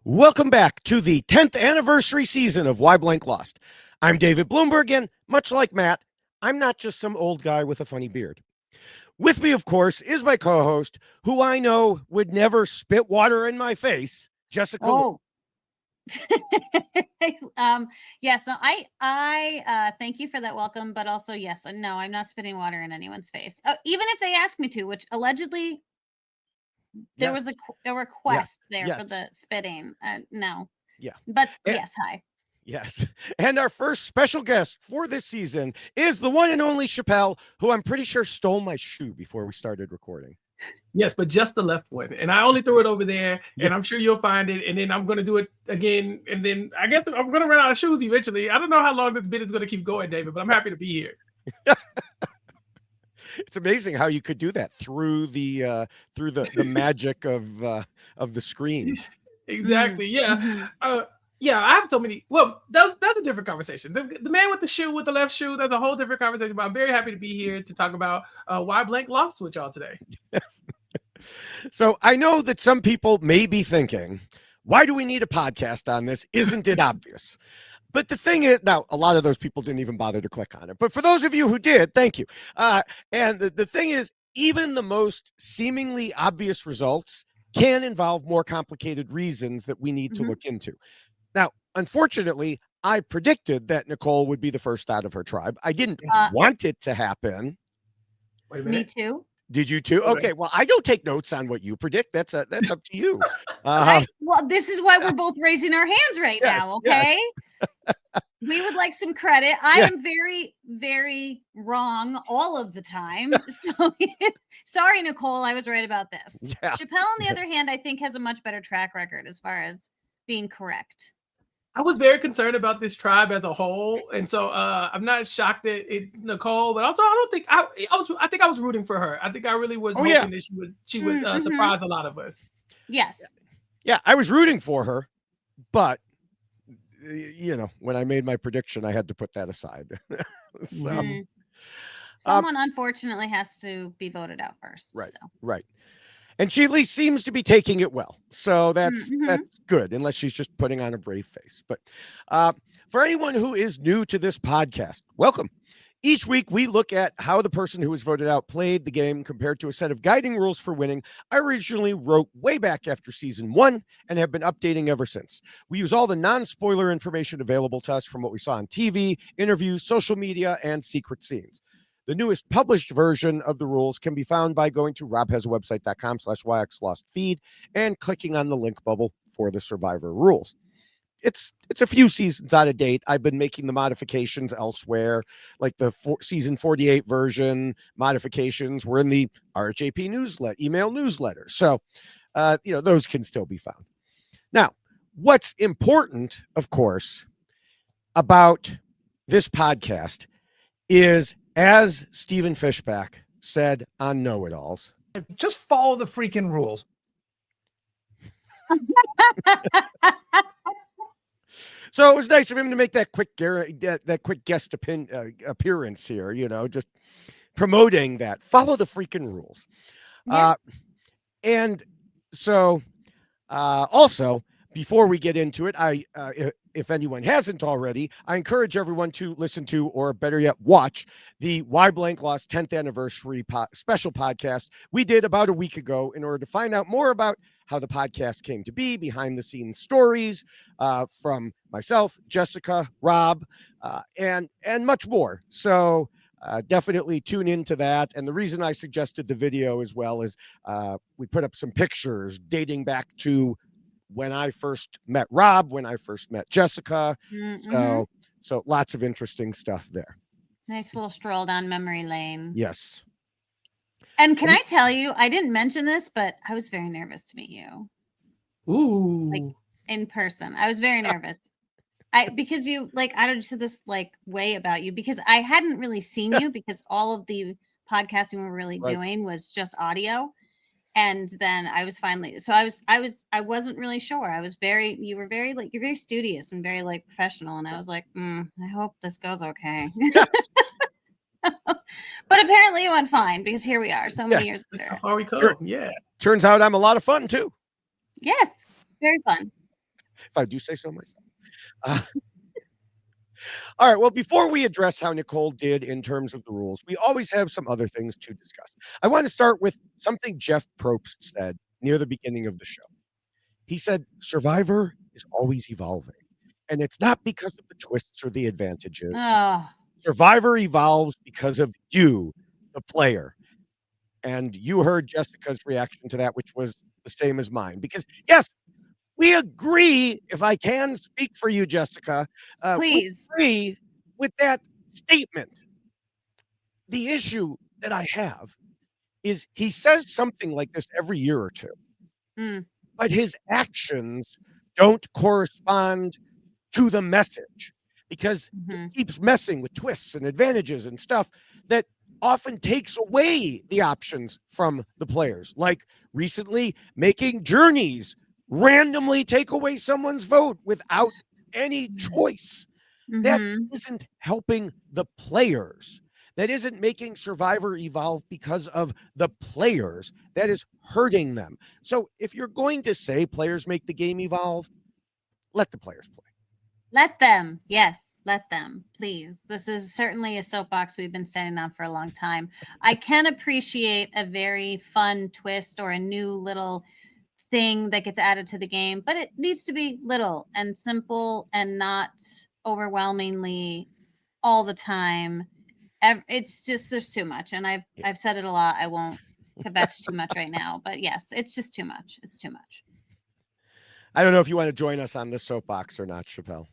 Welcome back to the 10th anniversary season of Why Blank Lost. I'm David Bloomberg, and much like Matt, I'm not just some old guy with a funny beard. With me, of course, is my co-host, who I know would never spit water in my face, Jessica. Oh. Yes, so I thank you for that welcome, but also yes, no, I'm not spitting water in anyone's face. Even if they ask me to, which allegedly there was a request there for the spitting. No. Yeah. But yes, hi. Yes. And our first special guest for this season is the one and only Chappell, who I'm pretty sure stole my shoe before we started recording. Yes, but just the left one. And I only threw it over there, and I'm sure you'll find it. And then I'm going to do it again. And then I guess I'm going to run out of shoes eventually. I don't know how long this bit is going to keep going, David, but I'm happy to be here. It's amazing how you could do that through the magic of the screen. Exactly. Yeah. Yeah, I have so many. Well, that's a different conversation. The man with the shoe, with the left shoe, that's a whole different conversation. But I'm very happy to be here to talk about why Blank Lost with y'all today. So I know that some people may be thinking, why do we need a podcast on this? Isn't it obvious? But the thing is, now, a lot of those people didn't even bother to click on it. But for those of you who did, thank you. And the thing is, even the most seemingly obvious results can involve more complicated reasons that we need to look into. Now, unfortunately, I predicted that Nicole would be the first out of her tribe. I didn't want it to happen. Wait a minute. Me too. Did you too? Okay, well, I don't take notes on what you predict. That's up to you. Well, this is why we're both raising our hands right now, okay? Yes. We would like some credit. I am very, very wrong all of the time. So, sorry, Nicole, I was right about this. Yeah. Chappell, on the other hand, I think has a much better track record as far as being correct. I was very concerned about this tribe as a whole, and so I'm not shocked that it's Nicole, but also I think I was rooting for her. I think I really was hoping that she would surprise a lot of us. Yes. Yeah, I was rooting for her, but when I made my prediction, I had to put that aside. Someone unfortunately has to be voted out first. Right. So. Right. And she at least seems to be taking it well. So that's good, unless she's just putting on a brave face. But for anyone who is new to this podcast, welcome. Each week, we look at how the person who was voted out played the game compared to a set of guiding rules for winning I originally wrote way back after season 1 and have been updating ever since. We use all the non-spoiler information available to us from what we saw on TV, interviews, social media, and secret scenes. The newest published version of the rules can be found by going to robhasawebsite.com/yxlostfeed and clicking on the link bubble for the Survivor rules. It's a few seasons out of date. I've been making the modifications elsewhere, like the season 48 version modifications were in the RHAP email newsletter. So, those can still be found. Now, what's important, of course, about this podcast is, as Stephen Fishback said on Know-It-Alls, just follow the freaking rules. So it was nice of him to make that quick guest appearance here, just promoting that. Follow the freaking rules. Yeah. And so also, before we get into it, if anyone hasn't already, I encourage everyone to listen to, or better yet, watch the Why Blank Lost 10th anniversary special podcast we did about a week ago in order to find out more about how the podcast came to be, behind the scenes stories from myself, Jessica, Rob, and much more. So definitely tune into that. And the reason I suggested the video as well is we put up some pictures dating back to when I first met Rob, when I first met Jessica. So lots of interesting stuff there. Nice little stroll down memory lane. Yes. And can I tell you, I didn't mention this, but I was very nervous to meet you. Ooh. Like in person. I was very nervous. Because you I don't see this way about you, because I hadn't really seen you, because all of the podcasting we were really doing was just audio. And then I was finally, so I wasn't really sure. You were very you're very studious and very professional. And I was like, I hope this goes okay. But apparently it went fine, because here we are so many years later. How far we come. Yeah. Turns out I'm a lot of fun too. Yes. Very fun. if I do say so myself. Uh, all right. Well, before we address how Nicole did in terms of the rules, we always have some other things to discuss. I want to start with something Jeff Probst said near the beginning of the show. He said, Survivor is always evolving. And it's not because of the twists or the advantages. Oh, Survivor evolves because of you, the player. And you heard Jessica's reaction to that, which was the same as mine. Because, yes, we agree, if I can speak for you, Jessica, we please. agree with that statement. The issue that I have is he says something like this every year or two, but his actions don't correspond to the message because it keeps messing with twists and advantages and stuff that often takes away the options from the players. Like recently, making journeys randomly take away someone's vote without any choice. That isn't helping the players. That isn't making Survivor evolve because of the players. That is hurting them. So if you're going to say players make the game evolve, let the players play. Let them. Yes, let them. Please. This is certainly a soapbox we've been standing on for a long time. I can appreciate a very fun twist or a new little thing that gets added to the game, but it needs to be little and simple and not overwhelmingly all the time. It's just there's too much, and I've said it a lot. I won't kvetch too much right now, but yes, it's just too much. It's too much. I don't know if you want to join us on this soapbox or not, Chappell.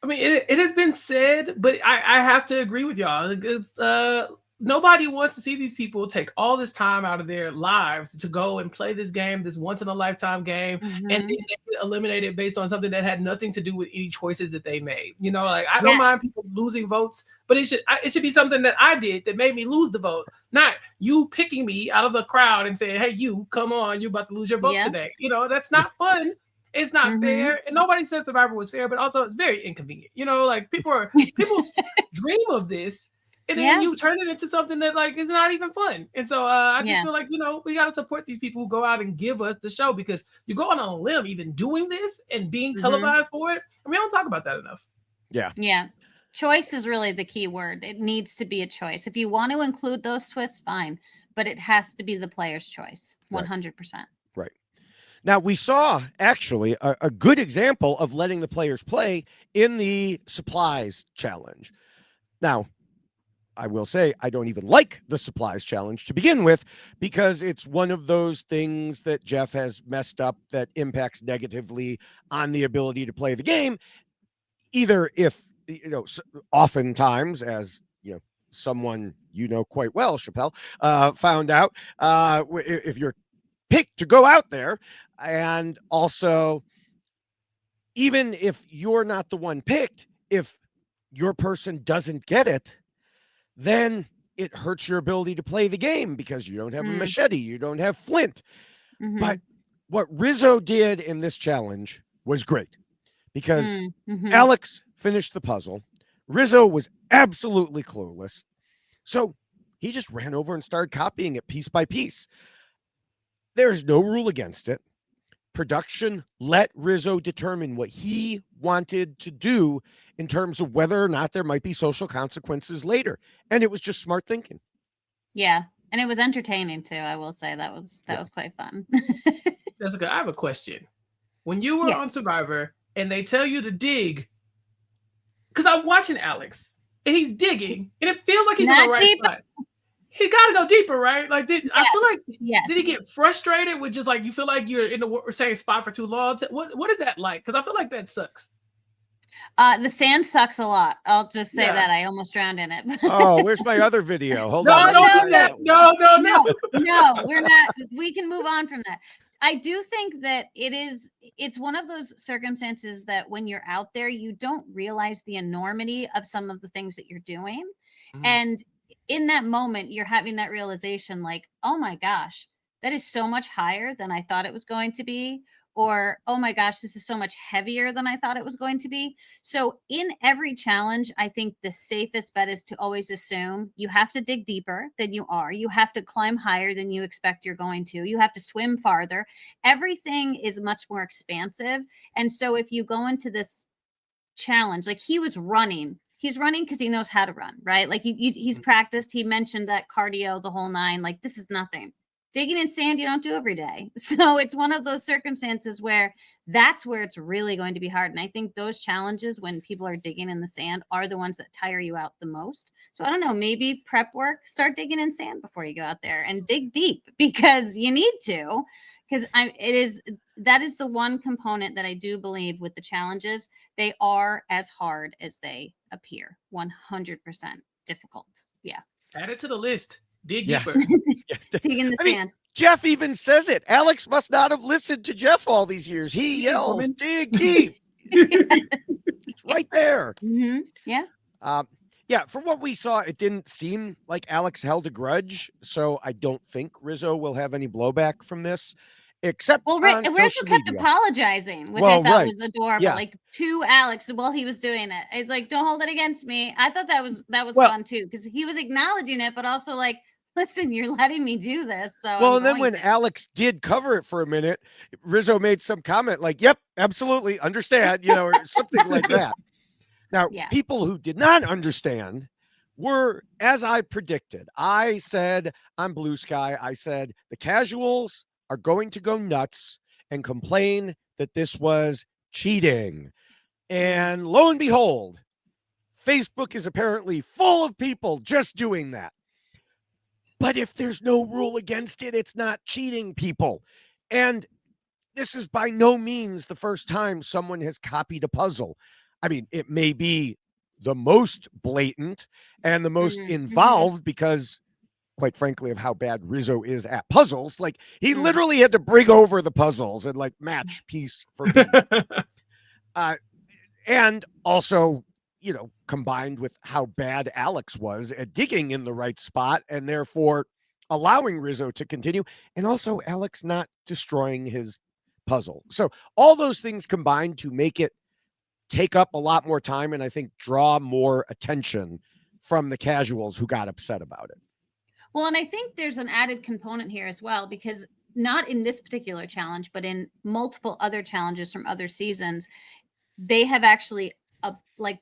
I mean, it has been said, but I have to agree with y'all. It's, nobody wants to see these people take all this time out of their lives to go and play this game, this once in a lifetime game, and then they get eliminated based on something that had nothing to do with any choices that they made. You know, like I don't mind people losing votes, but it should be something that I did that made me lose the vote, not you picking me out of the crowd and saying, "Hey, you come on, you're about to lose your vote today." You know, that's not fun. It's not fair, and nobody said Survivor was fair, but also it's very inconvenient. You know, like people dream of this, and then you turn it into something that like is not even fun. And so I just feel like, you know, we got to support these people who go out and give us the show, because you're going on a limb even doing this and being televised for it. I mean, I don't talk about that enough. Yeah. Choice is really the key word. It needs to be a choice. If you want to include those twists, fine, but it has to be the player's choice, 100%. Right. Now, we saw actually a good example of letting the players play in the supplies challenge. Now, I will say I don't even like the supplies challenge to begin with, because it's one of those things that Jeff has messed up that impacts negatively on the ability to play the game. Either if, you know, oftentimes, as you know, someone you know quite well, Chappell, found out, if you're picked to go out there, and also even if you're not the one picked, if your person doesn't get it, then it hurts your ability to play the game because you don't have a machete, you don't have flint. But what Rizzo did in this challenge was great, because Alex finished the puzzle. Rizzo was absolutely clueless. So he just ran over and started copying it piece by piece. There's no rule against it. Production let Rizzo determine what he wanted to do in terms of whether or not there might be social consequences later. And it was just smart thinking. Yeah. And it was entertaining too. I will say that was quite fun. Jessica, I have a question. When you were on Survivor and they tell you to dig, because I'm watching Alex and he's digging and it feels like he's in the right spot. He got to go deeper, right? Like, I feel like, did he get frustrated with just like, you feel like you're in the same spot for too long? What is that like? Because I feel like that sucks. The sand sucks a lot. I'll just say that. I almost drowned in it. Oh, where's my other video? Hold on. No, we're not. We can move on from that. I do think that it's one of those circumstances that when you're out there, you don't realize the enormity of some of the things that you're doing. And in that moment, you're having that realization like, oh my gosh, that is so much higher than I thought it was going to be. or, oh my gosh, this is so much heavier than I thought it was going to be. So in every challenge, I think the safest bet is to always assume you have to dig deeper than you are. You have to climb higher than you expect you're going to. You have to swim farther. Everything is much more expansive. And so if you go into this challenge, like he's running because he knows how to run, right? Like he's practiced. He mentioned that cardio, the whole nine. Like, this is nothing. Digging in sand you don't do every day. So it's one of those circumstances where that's where it's really going to be hard. And I think those challenges when people are digging in the sand are the ones that tire you out the most. So I don't know, maybe prep work, start digging in sand before you go out there and dig deep, because you need to. Because that is the one component that I do believe with the challenges, they are as hard as they appear. 100% difficult. Yeah. Add it to the list. Dig Yes. deeper. Dig in the sand. Jeff even says it. Alex must not have listened to Jeff all these years. He yells, dig deep. It's right there. Mm-hmm. Yeah. Yeah, from what we saw, it didn't seem like Alex held a grudge, so I don't think Rizzo will have any blowback from this, except Rizzo kept apologizing, which I thought was adorable. Yeah. Like, to Alex while he was doing it. It's like, don't hold it against me. I thought that was fun too, because he was acknowledging it, but also like, listen, you're letting me do this. So and then when Alex did cover it for a minute, Rizzo made some comment like, "Yep, absolutely, understand," or something like that. Now, people who did not understand were, as I predicted. I said on Blue Sky, I said the casuals are going to go nuts and complain that this was cheating. And lo and behold, Facebook is apparently full of people just doing that. But if there's no rule against it, it's not cheating, people. And this is by no means the first time someone has copied a puzzle. I mean, it may be the most blatant and the most involved because, quite frankly, of how bad Rizzo is at puzzles. Like, he literally had to bring over the puzzles and like match piece for piece. And also, combined with how bad Alex was at digging in the right spot and therefore allowing Rizzo to continue, and also Alex not destroying his puzzle. So all those things combined to make it take up a lot more time and I think draw more attention from the casuals who got upset about it. Well, and I think there's an added component here as well, because not in this particular challenge, but in multiple other challenges from other seasons, they have actually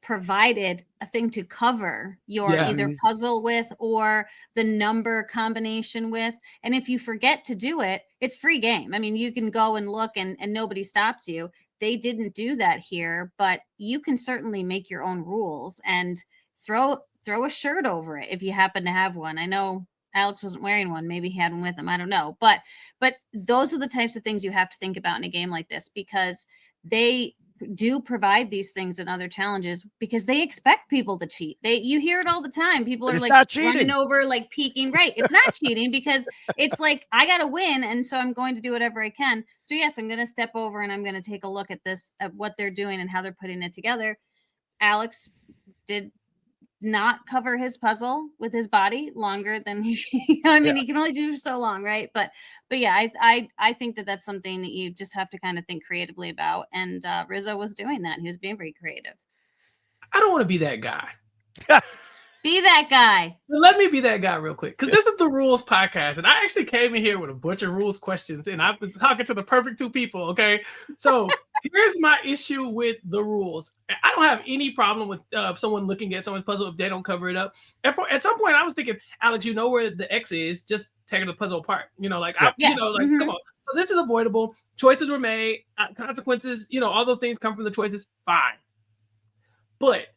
provided a thing to cover your either puzzle with or the number combination with. And if you forget to do it, it's free game. I mean, you can go and look and nobody stops you. They didn't do that here, but you can certainly make your own rules and throw a shirt over it if you happen to have one. I know Alex wasn't wearing one. Maybe he had one with him. I don't know. But those are the types of things you have to think about in a game like this, because they do provide these things in other challenges because they expect people to cheat. You hear it all the time. People are like running over, like peeking. Right. It's not cheating because it's like, I got to win. And so I'm going to do whatever I can. So yes, I'm going to step over and I'm going to take a look at this, at what they're doing and how they're putting it together. Alex did not cover his puzzle with his body longer than he he can only do so long, right? But yeah, I think that that's something that you just have to kind of think creatively about, and Rizzo was doing that. He was being very creative. I don't want to be that guy. Be that guy. Let me be that guy real quick, because this is the Rules Podcast, and I actually came in here with a bunch of rules questions, and I've been talking to the perfect two people, okay? So here's my issue with the rules. I don't have any problem with someone looking at someone's puzzle if they don't cover it up. At some point, I was thinking, Alex, you know where the X is, just taking the puzzle apart. Come on. So this is avoidable. Choices were made, consequences, all those things come from the choices, fine. But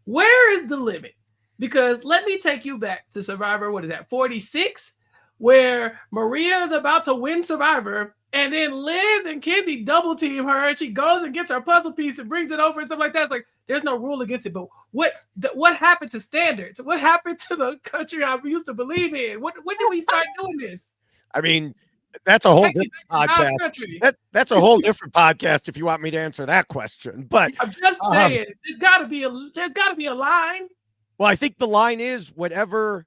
where is the limit? Because let me take you back to Survivor, 46, where Maria is about to win Survivor, and then Liz and Kenzie double team her, and she goes and gets her puzzle piece and brings it over and stuff like that. It's like, there's no rule against it. But what happened to standards? What happened to the country I used to believe in? When did we start doing this? I mean, that's a whole different podcast. That's a whole different podcast if you want me to answer that question. But I'm just saying, there's got to be a line. Well, I think the line is whatever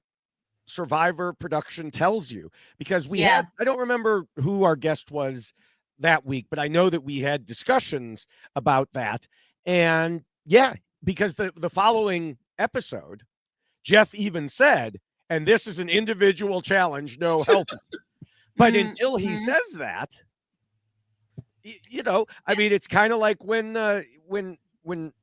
Survivor production tells you, because we had, I don't remember who our guest was that week, but I know that we had discussions about that. And yeah, because the following episode, Jeff even said, and this is an individual challenge, no help. But until he says that, you know, I mean, it's kind of like when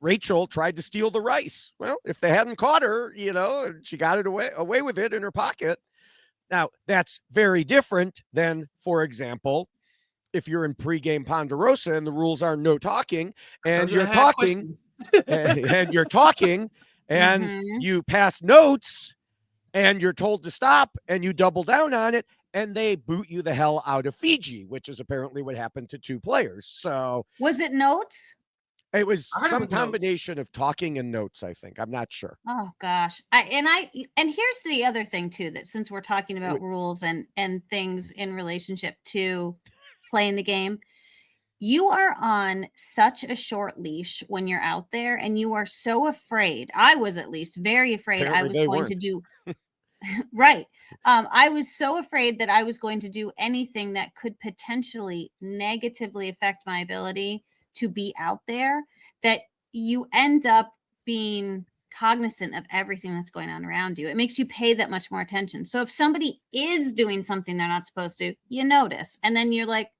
Rachel tried to steal the rice. Well, if they hadn't caught her, you know, she got it away with it in her pocket. Now, that's very different than, for example, if you're in pregame Ponderosa and the rules are no talking, and you're talking, and you're talking, and you pass notes, and you're told to stop, and you double down on it, and they boot you the hell out of Fiji, which is apparently what happened to 2 players. So was it notes? It was some combination of talking and notes, I think. I'm not sure. Oh gosh. And here's the other thing too, that since we're talking about rules and things in relationship to playing the game, you are on such a short leash when you're out there, and you are so afraid. I was at least very afraid I was going to do right. I was so afraid that I was going to do anything that could potentially negatively affect my ability to be out there, that you end up being cognizant of everything that's going on around you. It makes you pay that much more attention. So if somebody is doing something they're not supposed to, you notice, and then you're like,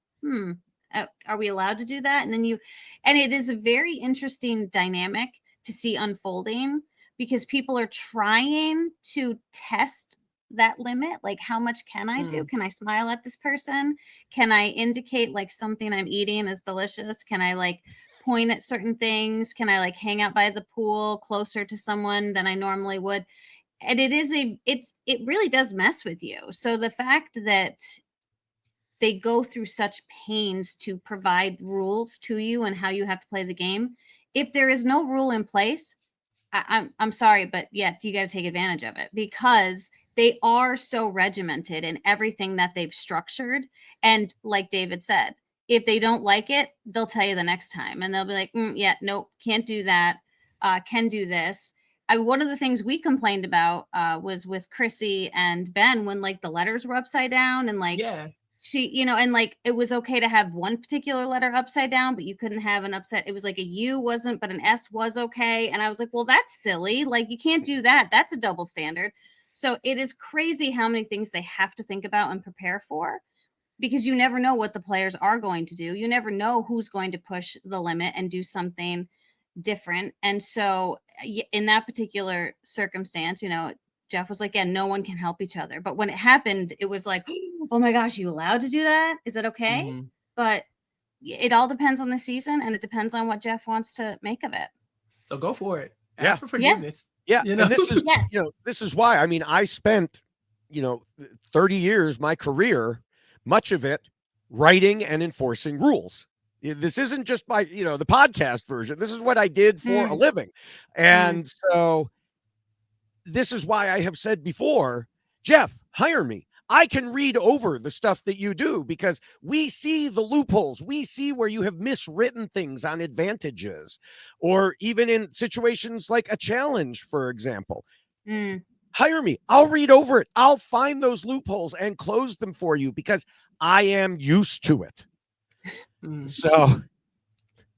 are we allowed to do that? And then and it is a very interesting dynamic to see unfolding, because people are trying to test that limit. Like, how much can I do? Can I smile at this person? Can I indicate like something I'm eating is delicious? Can I like point at certain things? Can I like hang out by the pool closer to someone than I normally would? And it really does mess with you. So the fact that they go through such pains to provide rules to you and how you have to play the game, if there is no rule in place, I'm sorry, but yeah, you got to take advantage of it, because they are so regimented in everything that they've structured. And like David said, if they don't like it, they'll tell you the next time, and they'll be like, yeah, nope, can't do that. Can do this. One of the things we complained about was with Chrissy and Ben, when like the letters were upside down, and like, she, you know, and like it was okay to have one particular letter upside down, but you couldn't have an upside. It was like a U wasn't, but an S was okay. And I was like, well, that's silly. Like, you can't do that. That's a double standard. So it is crazy how many things they have to think about and prepare for, because you never know what the players are going to do. You never know who's going to push the limit and do something different. And so in that particular circumstance, you know, Jeff was like, yeah, no one can help each other. But when it happened, it was like, oh my gosh, you allowed to do that? Is it okay? But it all depends on the season, and it depends on what Jeff wants to make of it. So go for it. Ask for forgiveness. Yeah. You know? And this is, you know, this is why, I mean, I spent, you know, 30 years, my career, much of it writing and enforcing rules. This isn't just my, you know, the podcast version. This is what I did for a living. And so this is why I have said before, Jeff, hire me. I can read over the stuff that you do, because we see the loopholes. We see where you have miswritten things on advantages, or even in situations like a challenge, for example. Hire me. I'll read over it. I'll find those loopholes and close them for you, because I am used to it. So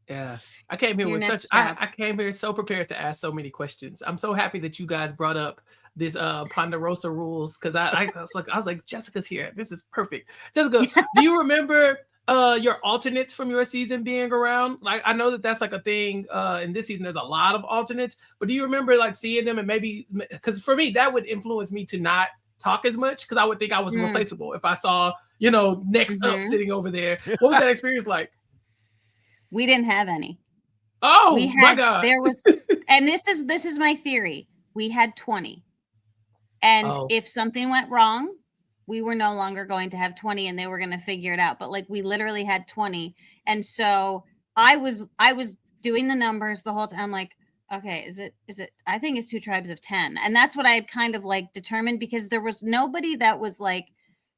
yeah, I came here with such, I came here so prepared to ask so many questions. I'm so happy that you guys brought up this Ponderosa rules, because I was like, Jessica's here. This is perfect. Jessica, do you remember your alternates from your season being around? Like, I know that that's like a thing in this season. There's a lot of alternates, but do you remember like seeing them, and maybe, because for me that would influence me to not talk as much, because I would think I was replaceable if I saw, you know, next up sitting over there. What was that experience like? We didn't have any. Oh my God. There was, and this is my theory. We had 20. And if something went wrong, we were no longer going to have 20, and they were going to figure it out. But like, we literally had 20. And so I was doing the numbers the whole time. I'm like, okay, is it, I think it's 2 tribes of 10. And that's what I had kind of like determined, because there was nobody that was like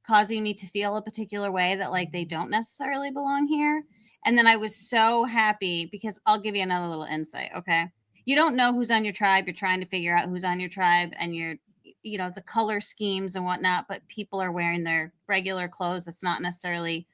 causing me to feel a particular way that like they don't necessarily belong here. And then I was so happy, because I'll give you another little insight. Okay. You don't know who's on your tribe. You're trying to figure out who's on your tribe, and you're, you know, the color schemes and whatnot, but people are wearing their regular clothes. It's not necessarily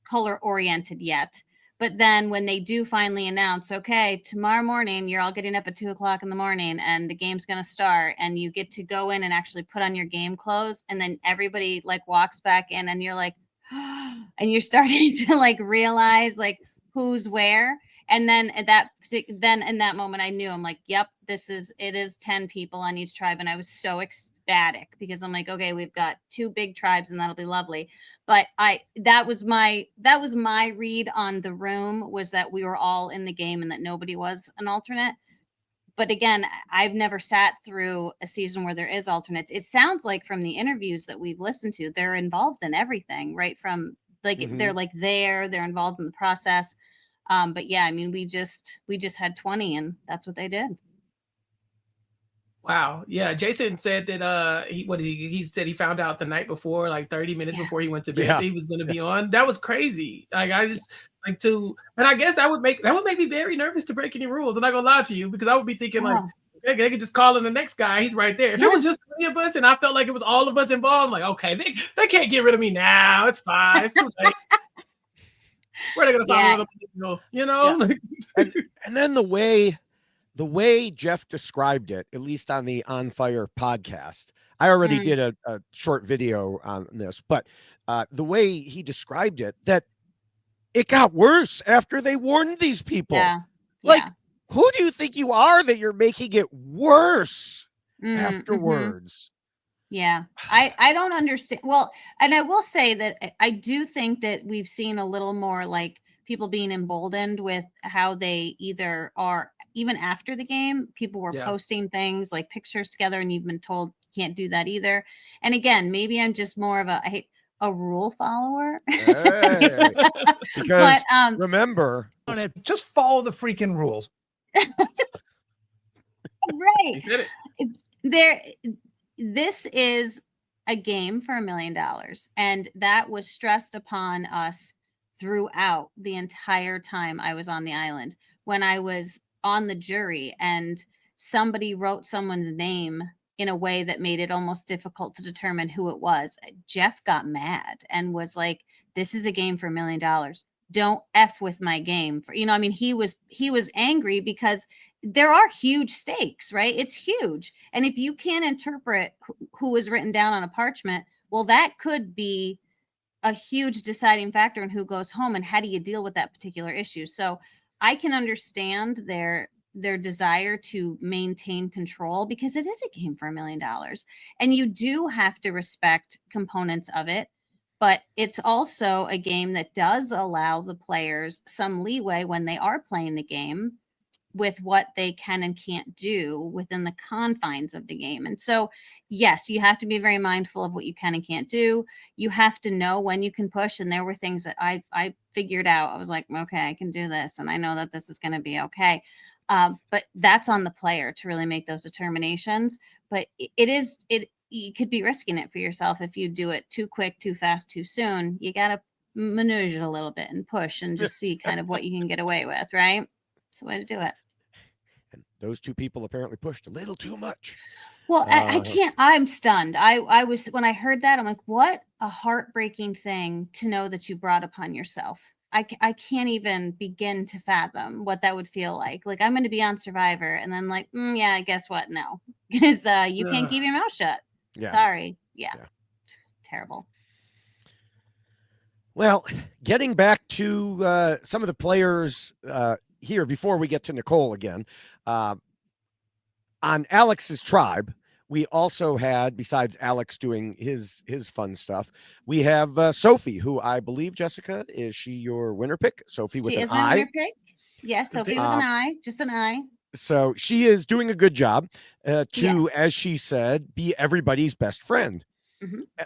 color oriented yet. But then when they do finally announce, okay, tomorrow morning, you're all getting up at 2:00 in the morning and the game's going to start, and you get to go in and actually put on your game clothes. And then everybody like walks back in and you're like, and you're starting to like realize like who's where. And then in that moment, I knew, I'm like, yep, it is 10 people on each tribe. And I was so ecstatic because I'm like, okay, we've got 2 big tribes and that'll be lovely. But that was my read on the room, was that we were all in the game and that nobody was an alternate. But again, I've never sat through a season where there is alternates. It sounds like from the interviews that we've listened to, they're involved in everything, right? From like they're like they're involved in the process. But yeah, I mean, we just had 20 and that's what they did. Wow. Yeah. Jason said that he said he found out the night before, like 30 minutes before he went to bed, that he was going to be on. That was crazy. Like I just and I guess that would make me very nervous to break any rules. I'm not gonna lie to you, because I would be thinking like they could just call in the next guy. He's right there. If it was just 3 of us and I felt like it was all of us involved, like, okay, they can't get rid of me now. It's fine. It's too late. Where are they gonna find other people? You know? Yeah. and then the way Jeff described it, at least on the On Fire podcast, I already did a short video on this, but the way he described it, that it got worse after they warned these people. Like, who do you think you are that you're making it worse afterwards? Yeah, I don't understand. Well, and I will say that I do think that we've seen a little more like people being emboldened with how they either are, even after the game, people were posting things like pictures together, and you've been told you can't do that either. And again, maybe I'm just more of a rule follower. Hey, because remember, just follow the freaking rules. Right. This is a game for $1 million, and that was stressed upon us throughout the entire time I was on the island. When I was on the jury and somebody wrote someone's name in a way that made it almost difficult to determine who it was, Jeff got mad and was like, this is a game for $1 million. Don't F with my game. I mean, he was angry because there are huge stakes, right? It's huge. And if you can't interpret who is written down on a parchment, well, that could be a huge deciding factor in who goes home and how do you deal with that particular issue. So I can understand their desire to maintain control, because it is a game for $1 million and you do have to respect components of it. But it's also a game that does allow the players some leeway when they are playing the game with what they can and can't do within the confines of the game. And so, yes, you have to be very mindful of what you can and can't do. You have to know when you can push. And there were things that I figured out. I was like, okay, I can do this. And I know that this is going to be okay. But that's on the player to really make those determinations. But you could be risking it for yourself if you do it too quick, too fast, too soon. You got to maneuver a little bit and push and just see kind of what you can get away with, right? It's the way to do it. And those 2 people apparently pushed a little too much. Well, I can't. I'm stunned. I was, when I heard that, I'm like, what a heartbreaking thing to know that you brought upon yourself. I can't even begin to fathom what that would feel like. Like, I'm going to be on Survivor, and then like, yeah, guess what? No, because you can't keep your mouth shut. Yeah. Sorry. Yeah. Terrible. Well, getting back to some of the players here before we get to Nicole again, on Alex's tribe, we also had, besides Alex doing his fun stuff, we have Sophie, who I believe, Jessica, is she your winner pick? Sophie with an I. She is my winner pick. Yes, Sophie with an I, just an I. So she is doing a good job to, as she said, be everybody's best friend.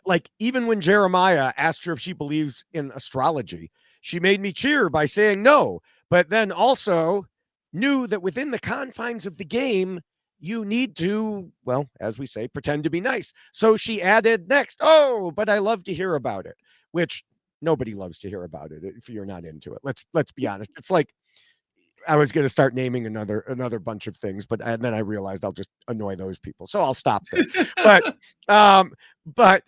Like, even when Jeremiah asked her if she believes in astrology, she made me cheer by saying no, but then also knew that within the confines of the game, you need to, well, as we say, pretend to be nice. So she added next, oh, but I love to hear about it, which nobody loves to hear about it if you're not into it. Let's be honest. It's like, I was going to start naming another bunch of things, but then I realized I'll just annoy those people. So I'll stop there. But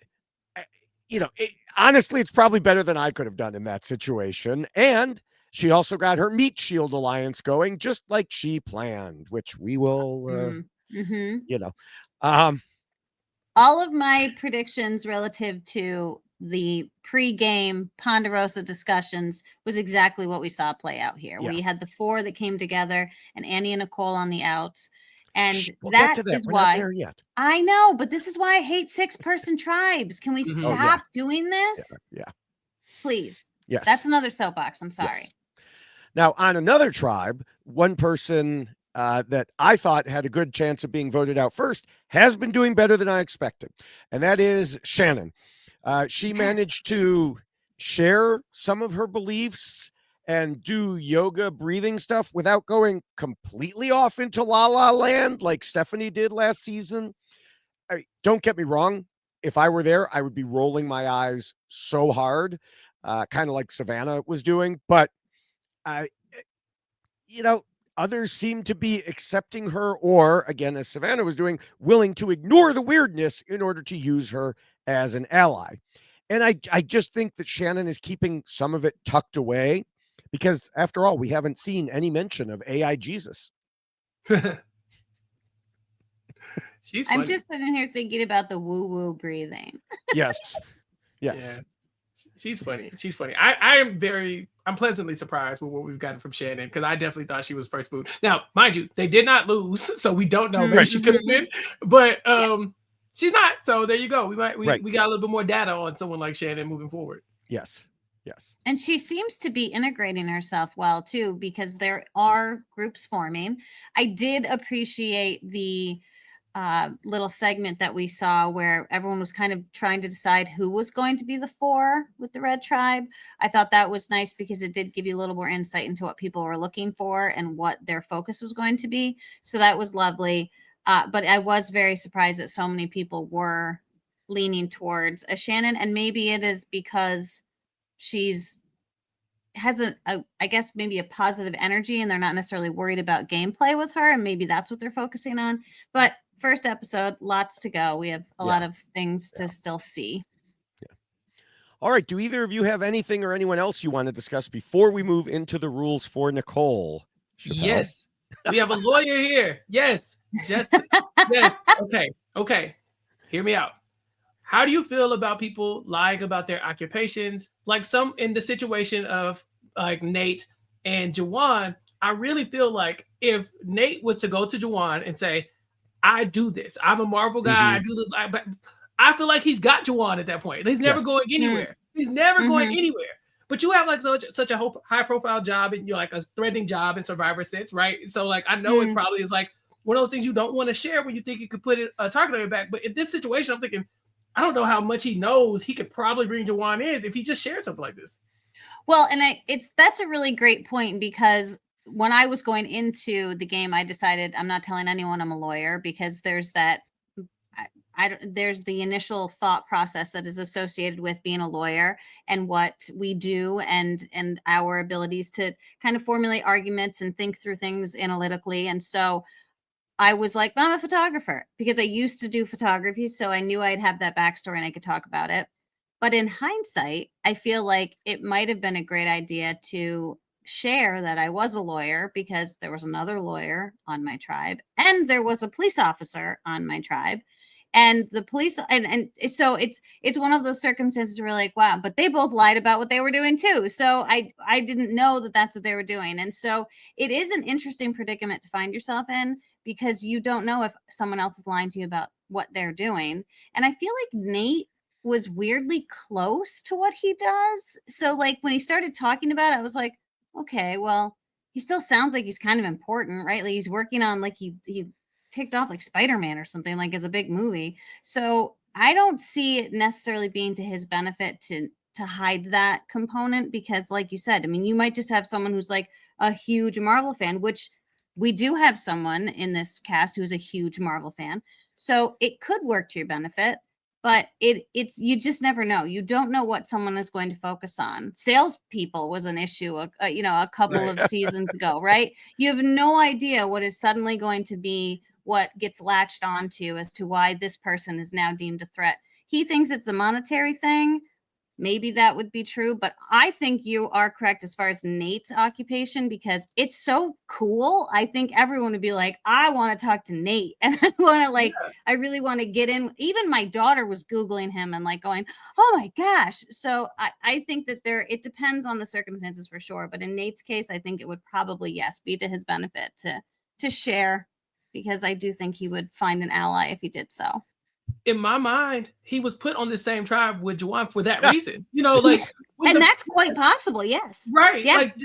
honestly, it's probably better than I could have done in that situation. And she also got her Meat Shield alliance going, just like she planned, which we will, you know. All of my predictions relative to the pre-game Ponderosa discussions was exactly what we saw play out here. Yeah. We had the 4 that came together and Annie and Nicole on the outs. And We'll get to that that. is We're why not there yet. I know, but this is why I hate 6-person tribes. Can we stop doing this? Yeah. Please. Yes. That's another soapbox. I'm sorry. Yes. Now, on another tribe, one person that I thought had a good chance of being voted out first has been doing better than I expected, and that is Shannon. She managed to share some of her beliefs and do yoga breathing stuff without going completely off into la la land like Stephanie did last season. Don't get me wrong. If I were there, I would be rolling my eyes so hard, kind of like Savannah was doing. But others seem to be accepting her, or again, as Savannah was doing, willing to ignore the weirdness in order to use her as an ally. And I just think that Shannon is keeping some of it tucked away because, after all, we haven't seen any mention of AI Jesus. I'm just sitting here thinking about the woo-woo breathing. Yes. Yeah. She's funny. I'm pleasantly surprised with what we've gotten from Shannon because I definitely thought she was first boot. Now, mind you, they did not lose, so we don't know. Maybe she could have been, but she's not. So there you go. We got a little bit more data on someone like Shannon moving forward. Yes. And she seems to be integrating herself well too, because there are groups forming. I did appreciate the little segment that we saw where everyone was kind of trying to decide who was going to be the 4 with the Red Tribe. I thought that was nice because it did give you a little more insight into what people were looking for and what their focus was going to be. So that was lovely. But I was very surprised that so many people were leaning towards a Shannon, and maybe it is because has I guess maybe a positive energy and they're not necessarily worried about gameplay with her, and maybe that's what they're focusing on. But first episode, lots to go. We have a lot of things to still see. All right. Do either of you have anything or anyone else you want to discuss before we move into the rules for Nicole? Chappell? Yes. We have a lawyer here. Yes. Yes. Okay. Hear me out. How do you feel about people lying about their occupations? Like some in the situation of like Nate and Juwan, I really feel like if Nate was to go to Juwan and say, I do this, I'm a Marvel guy, I do this, but I feel like he's got Juwan at that point. He's never going anywhere. He's never going anywhere. But you have like such a high profile job and you're like a threatening job in Survivor Sits, right? So like I know it probably is like one of those things you don't want to share when you think you could put a target on your back. But in this situation, I'm thinking, I don't know how much he knows. He could probably bring Juwan in if he just shared something like this. Well, and that's a really great point because when I was going into the game, I decided I'm not telling anyone I'm a lawyer because there's that there's the initial thought process that is associated with being a lawyer and what we do and our abilities to kind of formulate arguments and think through things analytically. And so I was like, I'm a photographer because I used to do photography. So I knew I'd have that backstory and I could talk about it. But in hindsight, I feel like it might have been a great idea to share that I was a lawyer because there was another lawyer on my tribe and there was a police officer on my tribe. And the police and so it's one of those circumstances where you're like, wow, but they both lied about what they were doing too. So I didn't know that that's what they were doing. And so it is an interesting predicament to find yourself in because you don't know if someone else is lying to you about what they're doing. And I feel like Nate was weirdly close to what he does. So like when he started talking about it, I was like, okay, well, he still sounds like he's kind of important, right? Like he's working on like he ticked off like Spider-Man or something like as a big movie. So I don't see it necessarily being to his benefit to hide that component because like you said, I mean, you might just have someone who's like a huge Marvel fan, which we do have someone in this cast who's a huge Marvel fan. So it could work to your benefit, but it's you just never know. You don't know what someone is going to focus on. Salespeople was an issue, a couple of seasons ago, right? You have no idea what is suddenly going to be what gets latched onto as to why this person is now deemed a threat. He thinks it's a monetary thing. maybe that would be true. But I think you are correct as far as Nate's occupation, because it's so cool. I think everyone would be like, I want to talk to Nate. And I want to I really want to get in. Even my daughter was Googling him and like going, oh my gosh. So I think that it depends on the circumstances for sure. But in Nate's case, I think it would probably, yes, be to his benefit to share, because I do think he would find an ally if he did so. In my mind, he was put on the same tribe with Juwan for that reason. You know, like, and that's quite possible. Yes. Right. Yeah. Like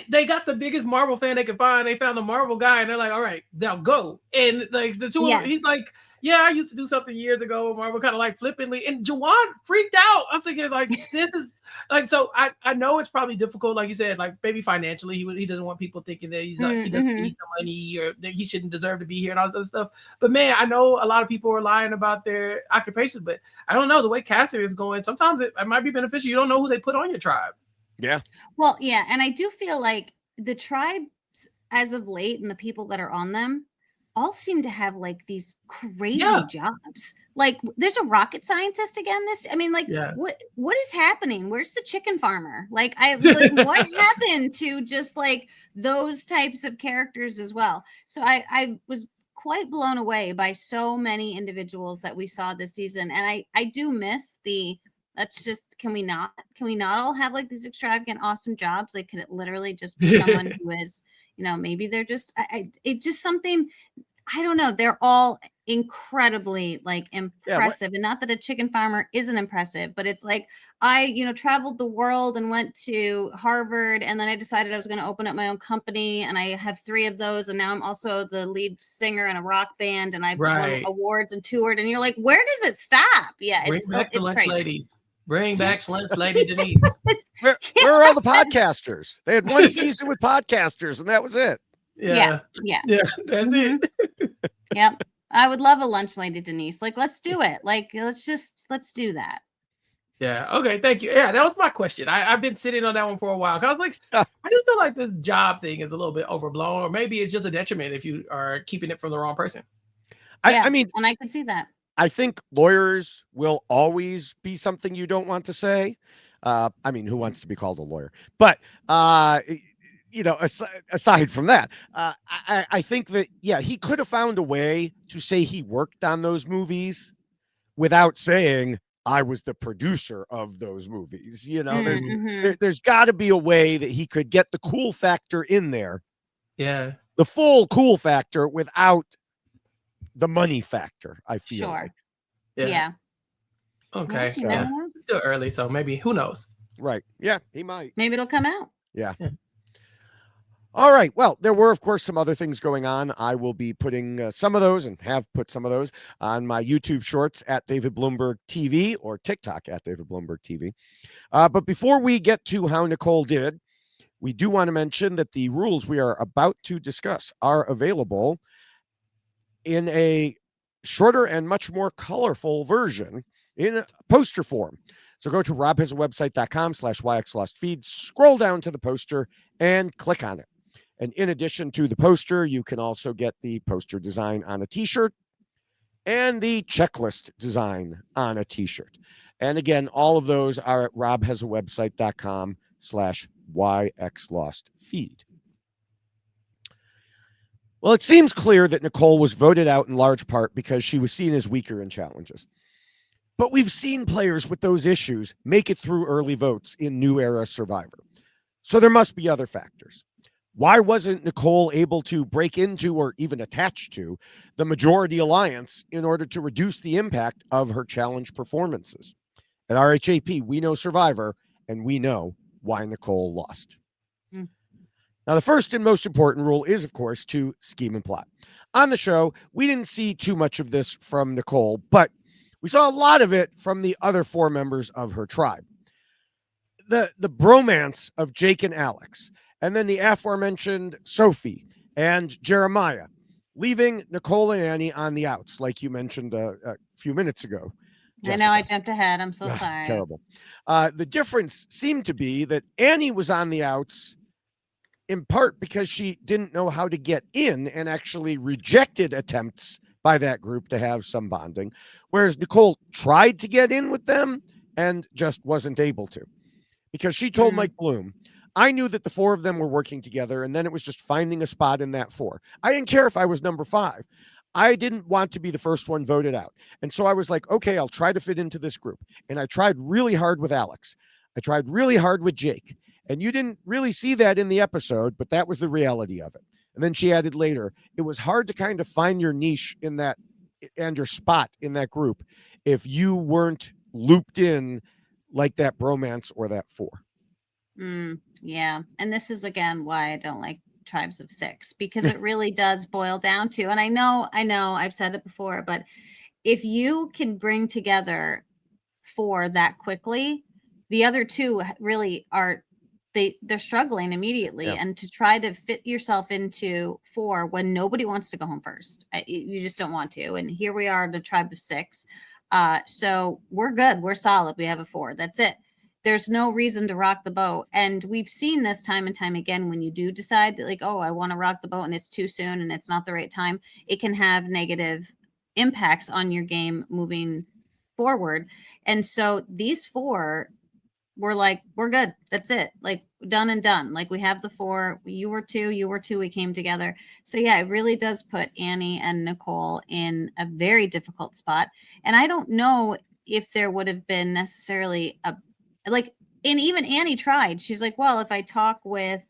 they got the biggest Marvel fan they could find. They found the Marvel guy and they're like, all right, now go. And like the two of them, he's like, yeah, I used to do something years ago with Marvel, kind of like flippantly. And Juwan freaked out. I was thinking, like, this is like, so I know it's probably difficult, like you said, like maybe financially, he doesn't want people thinking that he's like, he doesn't need the money or that he shouldn't deserve to be here and all this other stuff. But man, I know a lot of people are lying about their occupations, but I don't know, the way casting is going, sometimes it might be beneficial. You don't know who they put on your tribe. Yeah. Well, yeah. And I do feel like the tribes as of late and the people that are on them all seem to have like these crazy jobs. Like there's a rocket scientist again. What is happening? Where's the chicken farmer? Like what happened to just like those types of characters as well? So I was quite blown away by so many individuals that we saw this season. And I do miss can we not all have like these extravagant, awesome jobs? Like, could it literally just be someone who is, maybe they're just, it's just something, I don't know. They're all incredibly like impressive. And not that a chicken farmer isn't impressive, but it's like, I, traveled the world and went to Harvard. And then I decided I was going to open up my own company. And I have 3 of those. And now I'm also the lead singer in a rock band. And I've won awards and toured. And you're like, where does it stop? Yeah. Bring back the lunch ladies. Bring back Lunch Lady Denise. Where are all the podcasters? They had one season with podcasters, and that was it. Yeah. That's it. Yep. I would love a Lunch Lady Denise. Like, let's do it. Like, let's do that. Yeah. Okay. Thank you. Yeah, that was my question. I've been sitting on that one for a while. 'Cause I was like, I just feel like this job thing is a little bit overblown, or maybe it's just a detriment if you are keeping it from the wrong person. I mean, and I could see that. I think lawyers will always be something you don't want to say. I mean, who wants to be called a lawyer? But, aside from that, I think that, he could have found a way to say he worked on those movies without saying I was the producer of those movies. There's got to be a way that he could get the cool factor in there. Yeah. The full cool factor without the money factor, I feel like. Yeah. Okay. So it's still early, so maybe, who knows? Right. Yeah, he might. Maybe it'll come out. Yeah. All right. Well, there were, of course, some other things going on. I will be putting some of those, and have put some of those, on my YouTube shorts at David Bloomberg TV, or TikTok at David Bloomberg TV. But before we get to how Nicole did, we do want to mention that the rules we are about to discuss are available in a shorter and much more colorful version in a poster form. So go to robhasawebsite.com/YXLostFeed, scroll down to the poster and click on it. And in addition to the poster, you can also get the poster design on a t-shirt and the checklist design on a t-shirt. And again, all of those are at robhasawebsite.com/YXLostFeed. Well, it seems clear that Nicole was voted out in large part because she was seen as weaker in challenges. But we've seen players with those issues make it through early votes in New Era Survivor. So there must be other factors. Why wasn't Nicole able to break into, or even attach to, the majority alliance in order to reduce the impact of her challenge performances? At RHAP, we know Survivor, and we know why Nicole lost. Now, the first and most important rule is, of course, to scheme and plot. On the show, we didn't see too much of this from Nicole, but we saw a lot of it from the other 4 members of her tribe. The bromance of Jake and Alex, and then the aforementioned Sophie and Jeremiah, leaving Nicole and Annie on the outs, like you mentioned a few minutes ago. Jessica. I know I jumped ahead. I'm so sorry. Terrible. The difference seemed to be that Annie was on the outs in part because she didn't know how to get in, and actually rejected attempts by that group to have some bonding. Whereas Nicole tried to get in with them and just wasn't able to, because she told Mike Bloom, I knew that the 4 of them were working together, and then it was just finding a spot in that 4. I didn't care if I was number 5. I didn't want to be the first one voted out. And so I was like, okay, I'll try to fit into this group. And I tried really hard with Alex. I tried really hard with Jake. And you didn't really see that in the episode, but that was the reality of it. And then she added later, it was hard to kind of find your niche in that and your spot in that group if you weren't looped in like that bromance or that 4. Yeah. And this is, again, why I don't like Tribes of 6, because it really does boil down to, and I know I've said it before, but if you can bring together 4 that quickly, the other 2 really are, they're struggling immediately. Yeah. And to try to fit yourself into 4 when nobody wants to go home first, you just don't want to. And here we are, the Tribe of 6. So we're good. We're solid. We have a 4. That's it. There's no reason to rock the boat. And we've seen this time and time again, when you do decide that, like, oh, I want to rock the boat and it's too soon and it's not the right time, it can have negative impacts on your game moving forward. And so these 4 were like, we're good. That's it. Like, done and done. Like, we have the 4. You were 2. We came together. So yeah, it really does put Annie and Nicole in a very difficult spot. And I don't know if there would have been necessarily and even Annie tried. She's like, well, if I talk with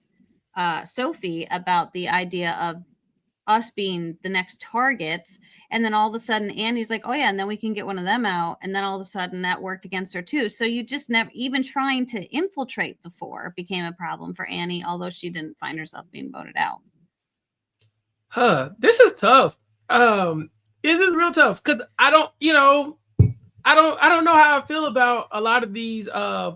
Sophie about the idea of us being the next targets, and then all of a sudden Annie's like, oh yeah, and then we can get one of them out, and then all of a sudden that worked against her too. So you just never, even trying to infiltrate the 4 became a problem for Annie, although she didn't find herself being voted out. This is tough. This is real tough, because I don't know how I feel about a lot of these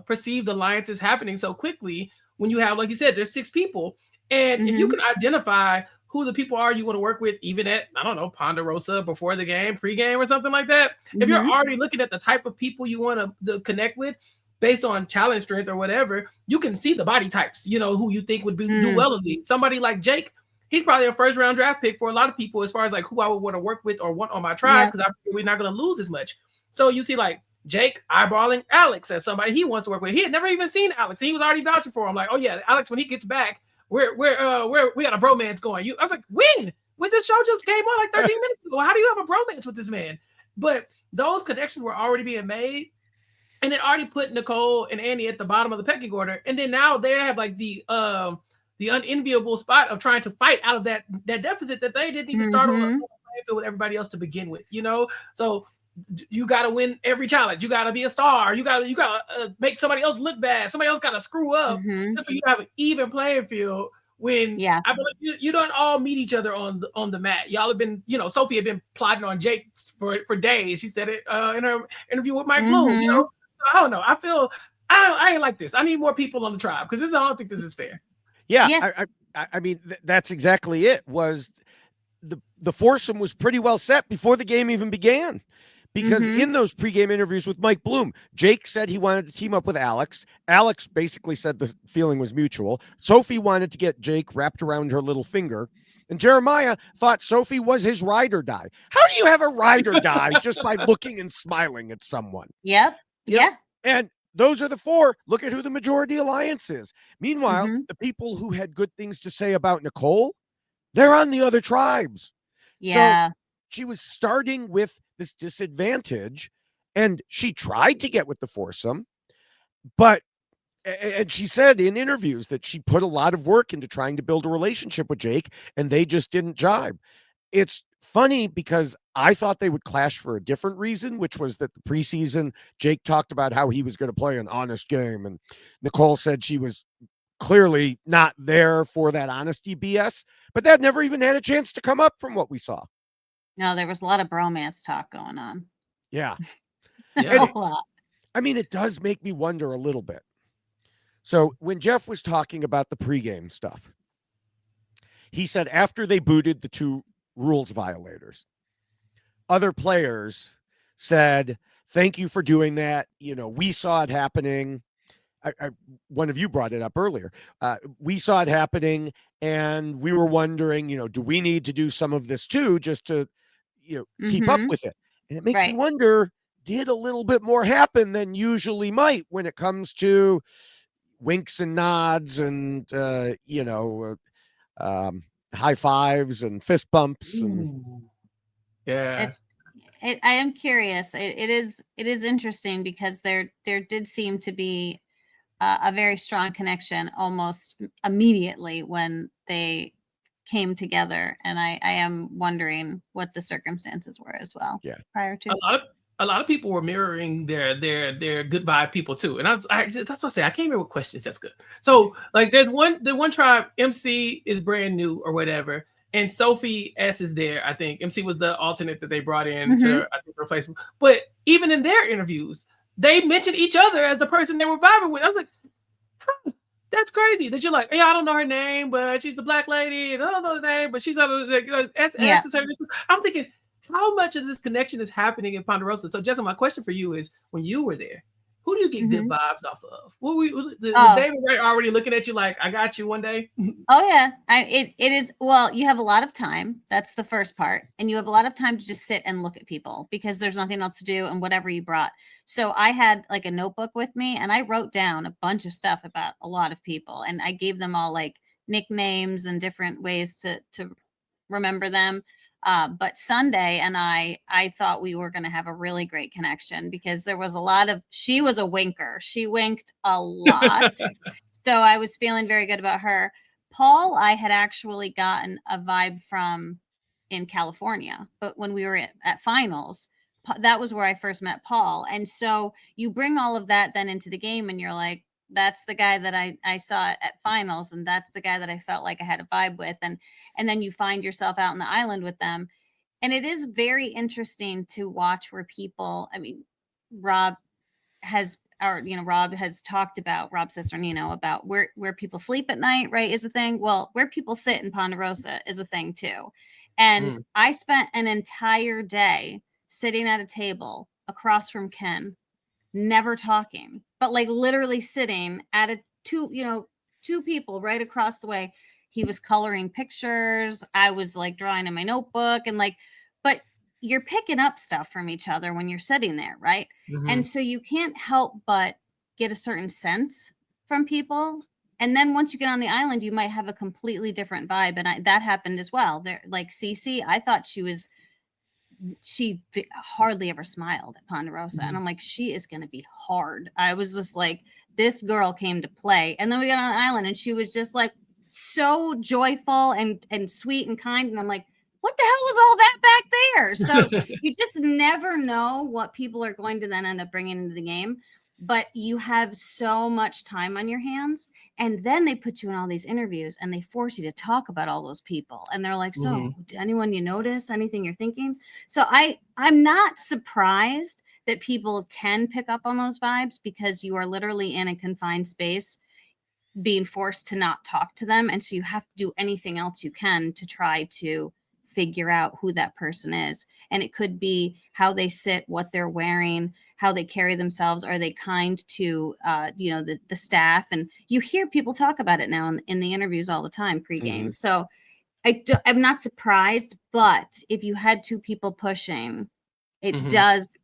perceived alliances happening so quickly when you have, like you said, there's 6 people. And if you can identify who the people are you want to work with, even at, I don't know, Ponderosa before the game, pregame or something like that, if you're already looking at the type of people you want to connect with based on challenge strength or whatever, you can see the body types, who you think would do well in league. Somebody like Jake, he's probably a first round draft pick for a lot of people as far as like who I would want to work with or want on my tribe, because I feel we're not going to lose as much. So you see like Jake eyeballing Alex as somebody he wants to work with. He had never even seen Alex. He was already vouching for him. Like, oh yeah, Alex, when he gets back, we got a bromance going. I was like, when this show just came on like 13 minutes ago, how do you have a bromance with this man? But those connections were already being made, and it already put Nicole and Annie at the bottom of the pecking order. And then now they have like the unenviable spot of trying to fight out of that deficit that they didn't even start on the playing field with everybody else to begin with. So you got to win every challenge. You got to be a star. You got to make somebody else look bad. Somebody else got to screw up just for you to have an even playing field. When I believe you don't all meet each other on the mat. Y'all have been, Sophie had been plotting on Jake for days. She said it in her interview with Mike Bloom. So I don't know. I feel I ain't like this. I need more people on the tribe, because I don't think this is fair. Yeah. I mean, that's exactly it. Was the foursome was pretty well set before the game even began. Because in those pregame interviews with Mike Bloom, Jake said he wanted to team up with Alex. Alex basically said the feeling was mutual. Sophie wanted to get Jake wrapped around her little finger. And Jeremiah thought Sophie was his ride or die. How do you have a ride or die just by looking and smiling at someone? Yeah. And those are the 4. Look at who the majority alliance is. Meanwhile, the people who had good things to say about Nicole, they're on the other tribes. Yeah. So she was starting with this disadvantage, and she tried to get with the foursome, and she said in interviews that she put a lot of work into trying to build a relationship with Jake, and they just didn't jibe. It's funny because I thought they would clash for a different reason, which was that the preseason, Jake talked about how he was going to play an honest game, and Nicole said she was clearly not there for that honesty BS, but that never even had a chance to come up from what we saw. No, there was a lot of bromance talk going on. Yeah. A lot. I mean, it does make me wonder a little bit. So when Jeff was talking about the pregame stuff, he said after they booted the 2 rules violators, other players said, thank you for doing that. We saw it happening. One of you brought it up earlier. We saw it happening, and we were wondering, do we need to do some of this too, just to, keep up with it? And it makes me wonder, did a little bit more happen than usually might when it comes to winks and nods and high fives and fist bumps. And yeah, I am curious. It is interesting because there did seem to be a very strong connection almost immediately when they came together, and I am wondering what the circumstances were as well. Yeah, prior to. A lot of people were mirroring their good vibe people too, and that's what I say. I came here with questions, Jessica. So like, the one tribe, MC is brand new or whatever, and Sophie S is there. I think MC was the alternate that they brought in to I think replace him. But even in their interviews, they mentioned each other as the person they were vibing with. I was like, huh, that's crazy that you're like, yeah, I don't know her name, but she's the black lady, and I don't know her name, but she's S is her. I'm thinking, how much of this connection is happening in Ponderosa? So, Jessica, my question for you is, when you were there, who do you get good vibes off of? Was David Ray already looking at you like, I got you one day? Oh yeah, it is. Well, you have a lot of time. That's the first part, and you have a lot of time to just sit and look at people because there's nothing else to do, and whatever you brought. So I had like a notebook with me, and I wrote down a bunch of stuff about a lot of people, and I gave them all like nicknames and different ways to remember them. But Sunday and I thought we were going to have a really great connection because there was a lot of, she was a winker. She winked a lot. So I was feeling very good about her. Paul, I had actually gotten a vibe from in California, but when we were at finals, that was where I first met Paul. And so you bring all of that then into the game and you're like, that's the guy that I saw at finals, and that's the guy that I felt like I had a vibe with, and then you find yourself out on the island with them, and it is very interesting to watch where people. I mean, Rob has talked about, Rob Cesternino, about where people sleep at night, right, is a thing. Well, where people sit in Ponderosa is a thing too, and I spent an entire day sitting at a table across from Ken, never talking, but like literally sitting at two people right across the way. He was coloring pictures. I was like drawing in my notebook, and like, but you're picking up stuff from each other when you're sitting there, right? And so you can't help but get a certain sense from people. And then once you get on the island, you might have a completely different vibe. And that happened as well. There, like Cece, I thought she hardly ever smiled at Ponderosa. And I'm like, she is going to be hard. I was just like, this girl came to play. And then we got on the island and she was just like so joyful and sweet and kind. And I'm like, what the hell was all that back there? So you just never know what people are going to then end up bringing into the game. But you have so much time on your hands, and then they put you in all these interviews and they force you to talk about all those people, and they're like, so anyone you notice, anything you're thinking? So I'm not surprised that people can pick up on those vibes because you are literally in a confined space being forced to not talk to them, and so you have to do anything else you can to try to figure out who that person is. And it could be how they sit, what they're wearing, how they carry themselves. Are they kind to the staff? And you hear people talk about it now in the interviews all the time pregame. So I'm not surprised, but if you had two people pushing, it does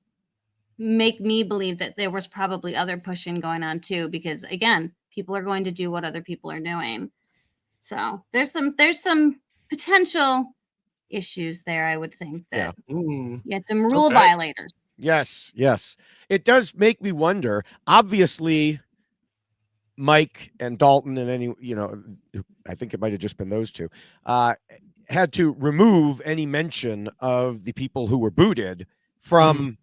make me believe that there was probably other pushing going on too, because again, people are going to do what other people are doing. So there's some potential issues there, I would think, that you had some rule violators. Yes. It does make me wonder. Obviously, Mike and Dalton and I think it might have just been those two, had to remove any mention of the people who were booted from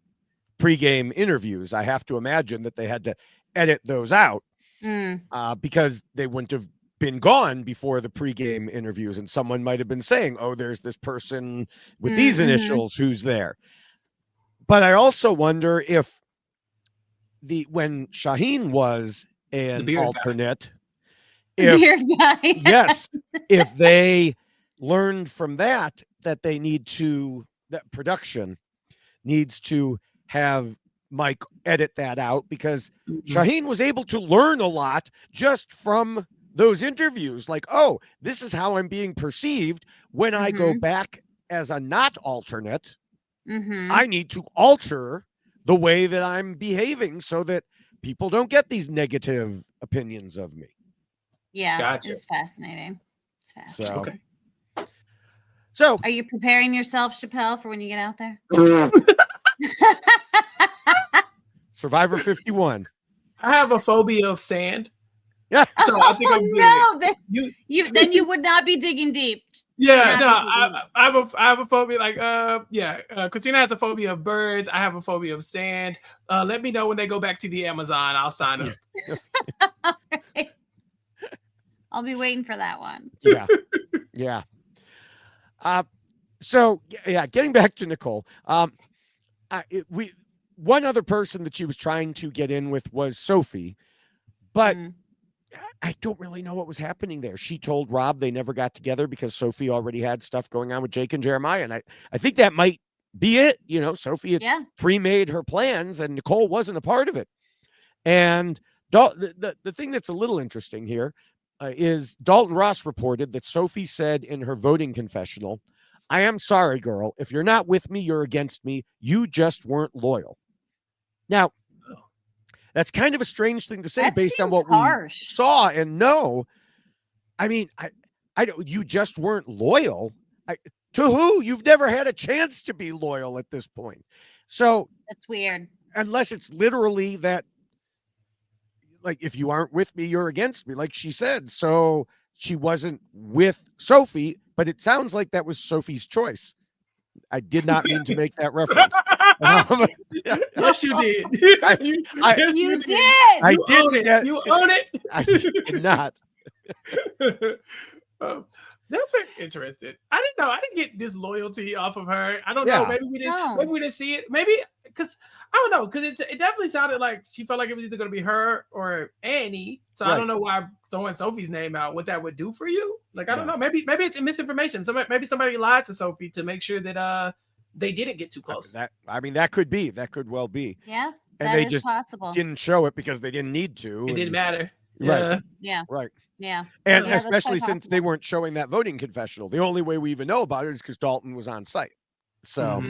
pregame interviews. I have to imagine that they had to edit those out because they wouldn't have been gone before the pregame interviews, and someone might have been saying, oh, there's this person with these initials who's there. But I also wonder if when Shaheen was an alternate, yes, if they learned from that they need to, that production needs to have Mike edit that out, because Shaheen was able to learn a lot just from those interviews. Like, oh, this is how I'm being perceived when I go back as a not alternate. I need to alter the way that I'm behaving so that people don't get these negative opinions of me. Yeah, Gotcha. it's fascinating. It's fascinating. Okay. So Are you preparing yourself, Chappell, for when you get out there? Survivor 51. I have a phobia of sand. Yeah. So I think I'm good. No, then You you would not be digging deep. Yeah, no, Not be digging deep. I have a phobia Christina has a phobia of birds. I have a phobia of sand. Let me know when they go back to the Amazon. I'll sign up. I'll be waiting for that one. Yeah. Yeah. So yeah, getting back to Nicole, one other person that she was trying to get in with was Sophie, but I don't really know what was happening there. She told Rob they never got together because Sophie already had stuff going on with Jake and Jeremiah, and I think that might be it. You know, Sophie had pre-made her plans, and Nicole wasn't a part of it. And the thing that's a little interesting here is Dalton Ross reported that Sophie said in her voting confessional, "I am sorry, girl. If you're not with me, you're against me. You just weren't loyal." Now, that's kind of a strange thing to say based on what we saw and know. I mean, I don't. You just weren't loyal. To who? You've never had a chance to be loyal at this point. So that's weird. Unless it's literally that, like, if you aren't with me, you're against me, like she said. So she wasn't with Sophie, but it sounds like that was Sophie's choice. I did not mean to make that reference. Yes, you did. You did. I did. You own it. I did not. That's very interesting. I didn't know. I didn't get disloyalty off of her. I don't know. Maybe we didn't. No. Maybe we didn't see it. Maybe because I don't know. Because it definitely sounded like she felt like it was either going to be her or Annie. So I don't know why throwing Sophie's name out, what that would do for you. Like I don't know. Maybe it's misinformation. So maybe somebody lied to Sophie to make sure that they didn't get too close. That could be. That could well be. Yeah, and they just didn't show it because they didn't need to. It didn't matter. Right. Yeah. Right. Yeah. And especially since they weren't showing that voting confessional. The only way we even know about it is because Dalton was on site. So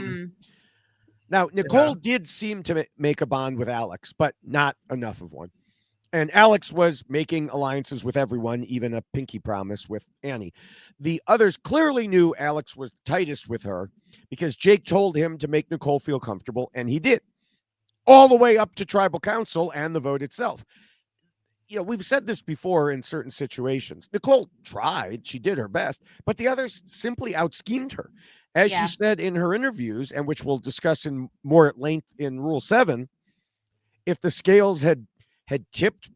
now Nicole did seem to make a bond with Alex, but not enough of one. And Alex was making alliances with everyone, even a pinky promise with Annie. The others clearly knew Alex was tightest with her because Jake told him to make Nicole feel comfortable, and he did. All the way up to tribal council and the vote itself. You know, we've said this before in certain situations. Nicole tried, she did her best, but the others simply out-schemed her. As she said in her interviews, and which we'll discuss in more at length in Rule 7, if the scales had tipped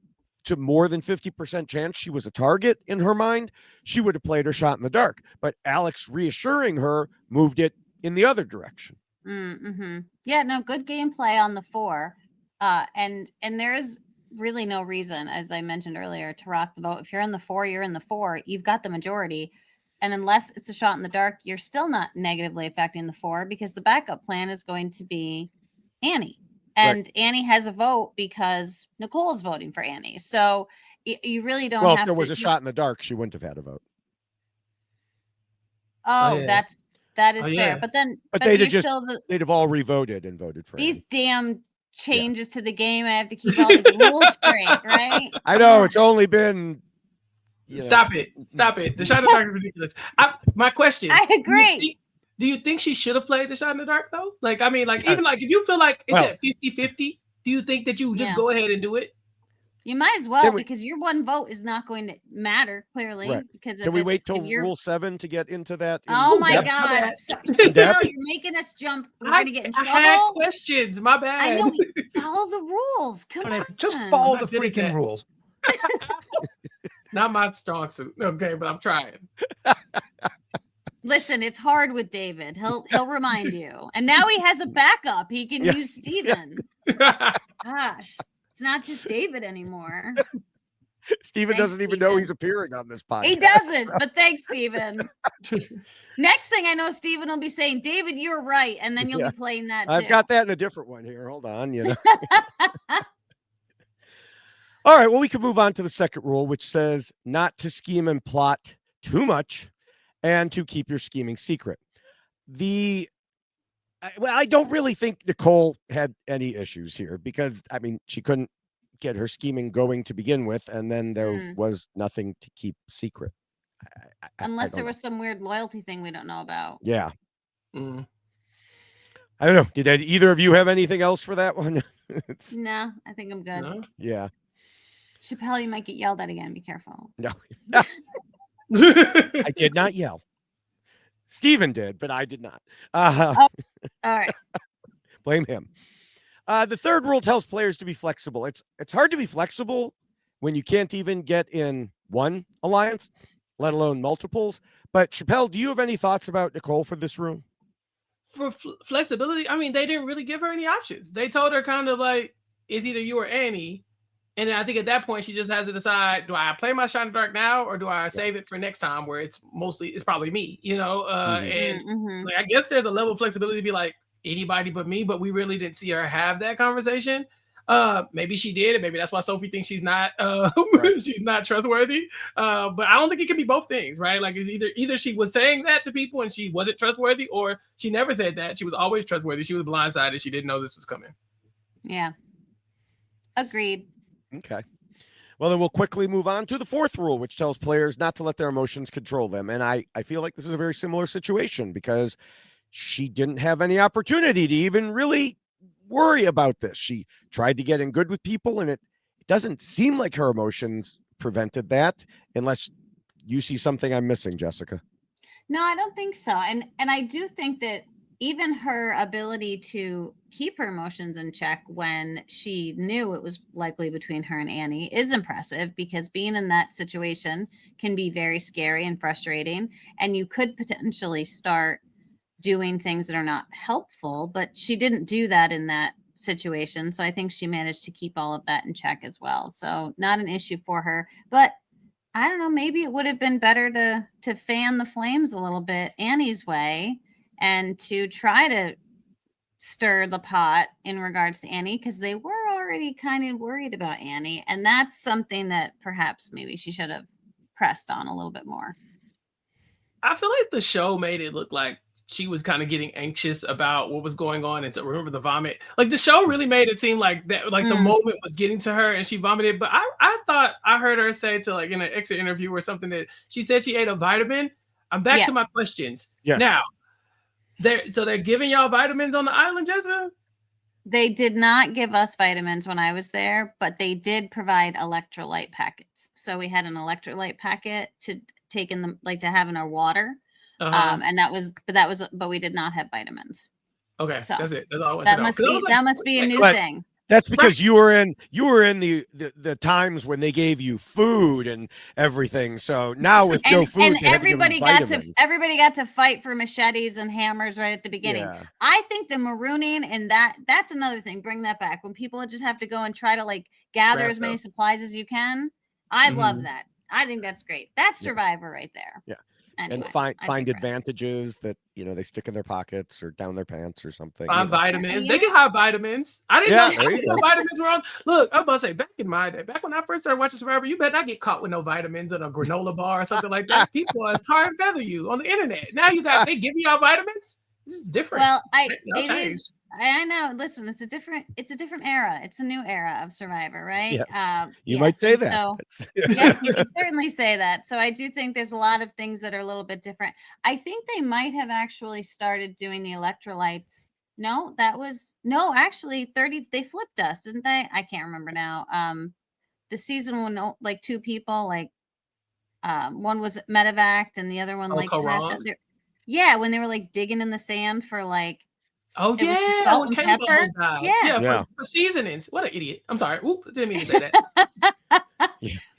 to more than 50% chance she was a target in her mind, she would have played her shot in the dark. But Alex reassuring her moved it in the other direction. Yeah, no, good gameplay on the 4. And there is really no reason, as I mentioned earlier, to rock the vote. If you're in the 4, you're in the 4. You've got the majority. And unless it's a shot in the dark, you're still not negatively affecting the 4 because the backup plan is going to be Annie. And Annie has a vote because Nicole is voting for Annie. So you really don't have to. Well, if there was a shot in the dark, she wouldn't have had a vote. That is fair. But they'd have all revoted and voted for these Annie. Damn changes to the game. I have to keep all these rules straight, right? I know it's only been. Stop it! The shot in the dark is ridiculous. My question. I agree. Do you think she should have played the shot in the dark though? Like, I mean, like even like if you feel like it's at 50-50, do you think that you just go ahead and do it? You might as well because your one vote is not going to matter clearly. Because can we wait till Rule 7 to get into that? Oh my God! You're making us jump. We're going to get in trouble. I had questions. My bad. I know. Follow the rules. Come on. Just follow the freaking rules. Not my strong suit. Okay, but I'm trying. Listen, it's hard with David. He'll remind you. And now he has a backup. He can use Steven. Gosh, it's not just David anymore. Steven doesn't even know he's appearing on this podcast. He doesn't, but thanks, Steven. Next thing I know, Steven will be saying, David, you're right. And then you'll be playing that too. I've got that in a different one here. Hold on, All right, well, we can move on to the second rule, which says not to scheme and plot too much and to keep your scheming secret. I don't really think Nicole had any issues here because, I mean, she couldn't get her scheming going to begin with, and then there was nothing to keep secret. Unless there was some weird loyalty thing we don't know about. Yeah. I don't know. Did either of you have anything else for that one? No, I think I'm good. No? Yeah. Chappell, you might get yelled at again. Be careful. No. I did not yell. Steven did, but I did not. All right. Blame him. The third rule tells players to be flexible. It's hard to be flexible when you can't even get in one alliance, let alone multiples. But Chappell, do you have any thoughts about Nicole for this rule? For flexibility, I mean, they didn't really give her any options. They told her kind of like, it's either you or Annie. And then I think at that point, she just has to decide, do I play my shot in the dark now or do I save it for next time where it's probably me, you know? Like, I guess there's a level of flexibility to be like anybody but me, but we really didn't see her have that conversation. Maybe she did, and maybe that's why Sophie thinks she's not she's not trustworthy. But I don't think it can be both things, right? Like it's either she was saying that to people and she wasn't trustworthy, or she never said that. She was always trustworthy. She was blindsided. She didn't know this was coming. Yeah. Agreed. Okay. Well, then we'll quickly move on to the fourth rule, which tells players not to let their emotions control them. And I feel like this is a very similar situation because she didn't have any opportunity to even really worry about this. She tried to get in good with people, and it doesn't seem like her emotions prevented that, unless you see something I'm missing, Jessica. No, I don't think so. And I do think that even her ability to keep her emotions in check when she knew it was likely between her and Annie is impressive, because being in that situation can be very scary and frustrating, and you could potentially start doing things that are not helpful, but she didn't do that in that situation. So I think she managed to keep all of that in check as well. So not an issue for her, but I don't know, maybe it would have been better to fan the flames a little bit Annie's way and to try to stir the pot in regards to Annie, because they were already kind of worried about Annie. And that's something that perhaps maybe she should have pressed on a little bit more. I feel like the show made it look like she was kind of getting anxious about what was going on. And so remember the vomit, like the show really made it seem like that, like the moment was getting to her and she vomited. But I thought I heard her say to, like, in an exit interview or something, that she said she ate a vitamin. I'm back to my questions. Yes. Now, they're giving y'all vitamins on the island, Jessica? They did not give us vitamins when I was there, but they did provide electrolyte packets. So we had an electrolyte packet to take in the, like, to have in our water. And but we did not have vitamins. Okay, so that's it. That's all I want to know. That must be a new thing. That's because you were in the times when they gave you food and everything. So now with no food, and everybody got to fight for machetes and hammers right at the beginning. Yeah. I think the marooning and that's another thing. Bring that back when people just have to go and try to, like, gather as many supplies as you can. I love that. I think that's great. That's Survivor right there. Yeah. Anyway, and find advantages that, you know, they stick in their pockets or down their pants or something. Find vitamins. They can have vitamins. I didn't know vitamins were on. Look, I'm about to say, back in my day, back when I first started watching Survivor, you better not get caught with no vitamins in a granola bar or something like that. People are tar and feather you on the internet. Now they give y'all vitamins. This is different. Well, I know. Listen, it's a different era. It's a new era of Survivor, right? Yes. You might say that. So, yes, you can certainly say that. So I do think there's a lot of things that are a little bit different. I think they might have actually started doing the electrolytes. No, actually 30, they flipped us, didn't they? I can't remember now. The season when, like, two people, like, one was medevac and the other one passed out. Yeah, when they were, like, digging in the sand for, like, salt and pepper. For seasonings. What an idiot. I'm sorry. Oop, didn't mean to say that.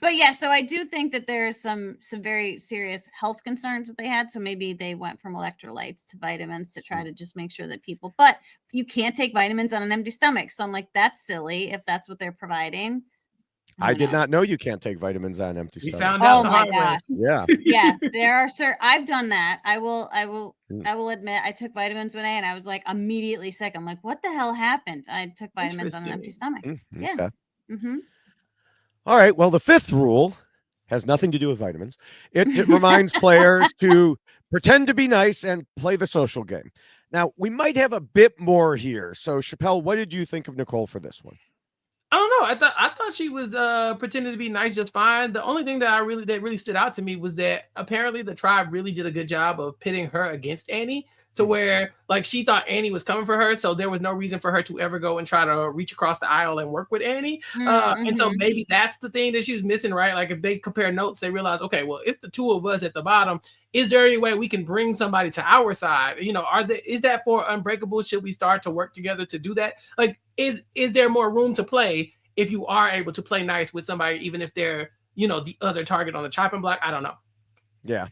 But yeah, so I do think that there's some very serious health concerns that they had. So maybe they went from electrolytes to vitamins to try to just make sure that people, but you can't take vitamins on an empty stomach. So I'm like, that's silly if that's what they're providing. I did not know you can't take vitamins on empty stomach. Found out the hard gosh. way. Yeah. Yeah, there are I've done that. I will admit I took vitamins one day and I was, like, immediately sick. I'm like, what the hell happened? I took vitamins on an empty stomach. Yeah. Okay. All right. Well, the fifth rule has nothing to do with vitamins. It reminds players to pretend to be nice and play the social game. Now, we might have a bit more here. So, Chappell, what did you think of Nicole for this one? I don't know. I thought she was pretending to be nice just fine. The only thing that really stood out to me was that apparently the tribe really did a good job of pitting her against Annie, to where like she thought Annie was coming for her, so there was no reason for her to ever go and try to reach across the aisle and work with Annie. And so maybe that's the thing that she was missing, right? Like if they compare notes, they realize, okay, well, it's the two of us at the bottom. Is there any way we can bring somebody to our side? You know, is that for Unbreakable? Should we start to work together to do that? Like, is there more room to play if you are able to play nice with somebody, even if they're, you know, the other target on the chopping block? I don't know. Yeah.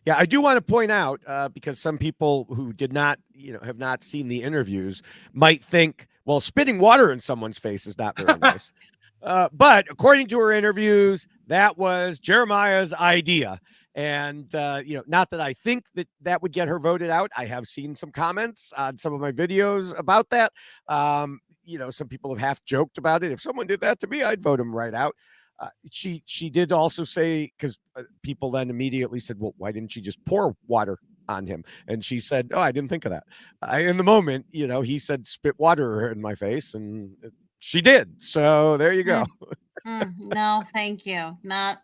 Yeah, I do want to point out, because some people who did not, have not seen the interviews might think, well, spitting water in someone's face is not very nice. But according to her interviews, that was Jeremiah's idea. And, not that I think that would get her voted out. I have seen some comments on some of my videos about that. Some people have half joked about it. If someone did that to me, I'd vote him right out. She did also say, because people then immediately said, well, why didn't she just pour water on him? And she said, oh, I didn't think of that. In the moment, he said, spit water in my face, and she did. So there you go. No, thank you. Nope.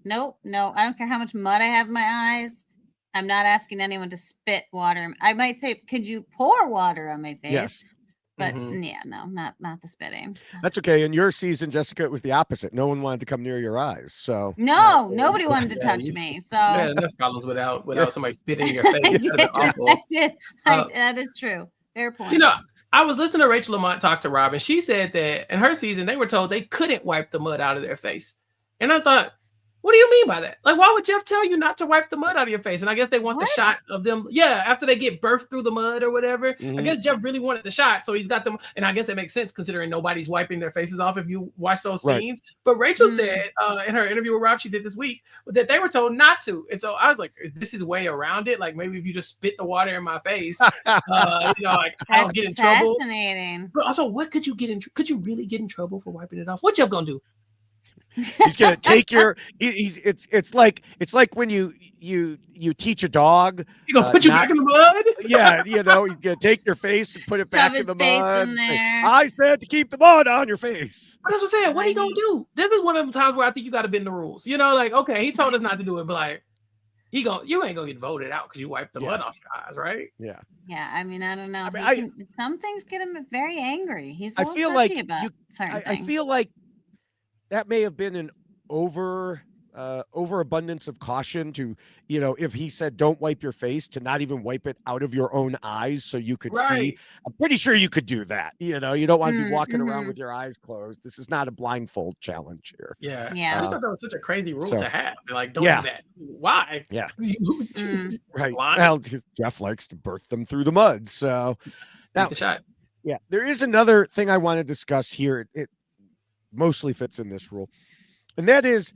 I don't care how much mud I have in my eyes. I'm not asking anyone to spit water. I might say, could you pour water on my face? Yes. But yeah, no, not the spitting. That's okay. In your season, Jessica, it was the opposite. No one wanted to come near your eyes. So nobody wanted to touch me. So you had enough problems without somebody spitting in your face. That is true. Fair point. I was listening to Rachel Lamont talk to Rob, and she said that in her season they were told they couldn't wipe the mud out of their face. And I thought, what do you mean by that? Like, why would Jeff tell you not to wipe the mud out of your face? And I guess they want the shot of them. Yeah, after they get birthed through the mud or whatever. I guess Jeff really wanted the shot, so he's got them. And I guess it makes sense considering nobody's wiping their faces off if you watch those scenes. But Rachel said in her interview with Rob she did this week that they were told not to. And so I was like, is this his way around it? Like maybe if you just spit the water in my face, like I don't get in trouble. Fascinating. But also, what could you get in? Could you really get in trouble for wiping it off? What Jeff gonna do? He's gonna take your. It's like when you teach a dog. He's gonna put you back in the mud. Yeah, he's gonna take your face and put it back in the mud. Say, I said to keep the mud on your face. But that's what I'm saying. What are you gonna do? This is one of the times where I think you got to bend the rules. Like, okay, he told us not to do it, but like, you ain't gonna get voted out because you wiped the mud off your eyes, right? Yeah. Yeah, I mean, I don't know. Some things get him very angry. He's. I feel like I feel like that may have been an overabundance of caution to, if he said don't wipe your face, to not even wipe it out of your own eyes so you could see. I'm pretty sure you could do that. You don't want to be walking around with your eyes closed. This is not a blindfold challenge here. Yeah. I just thought that was such a crazy rule to have. Like, don't do that. Why? Yeah. Right. Blind? Well, Jeff likes to birth them through the mud. So now, the shot. Yeah, there is another thing I want to discuss here. It mostly fits in this rule, and that is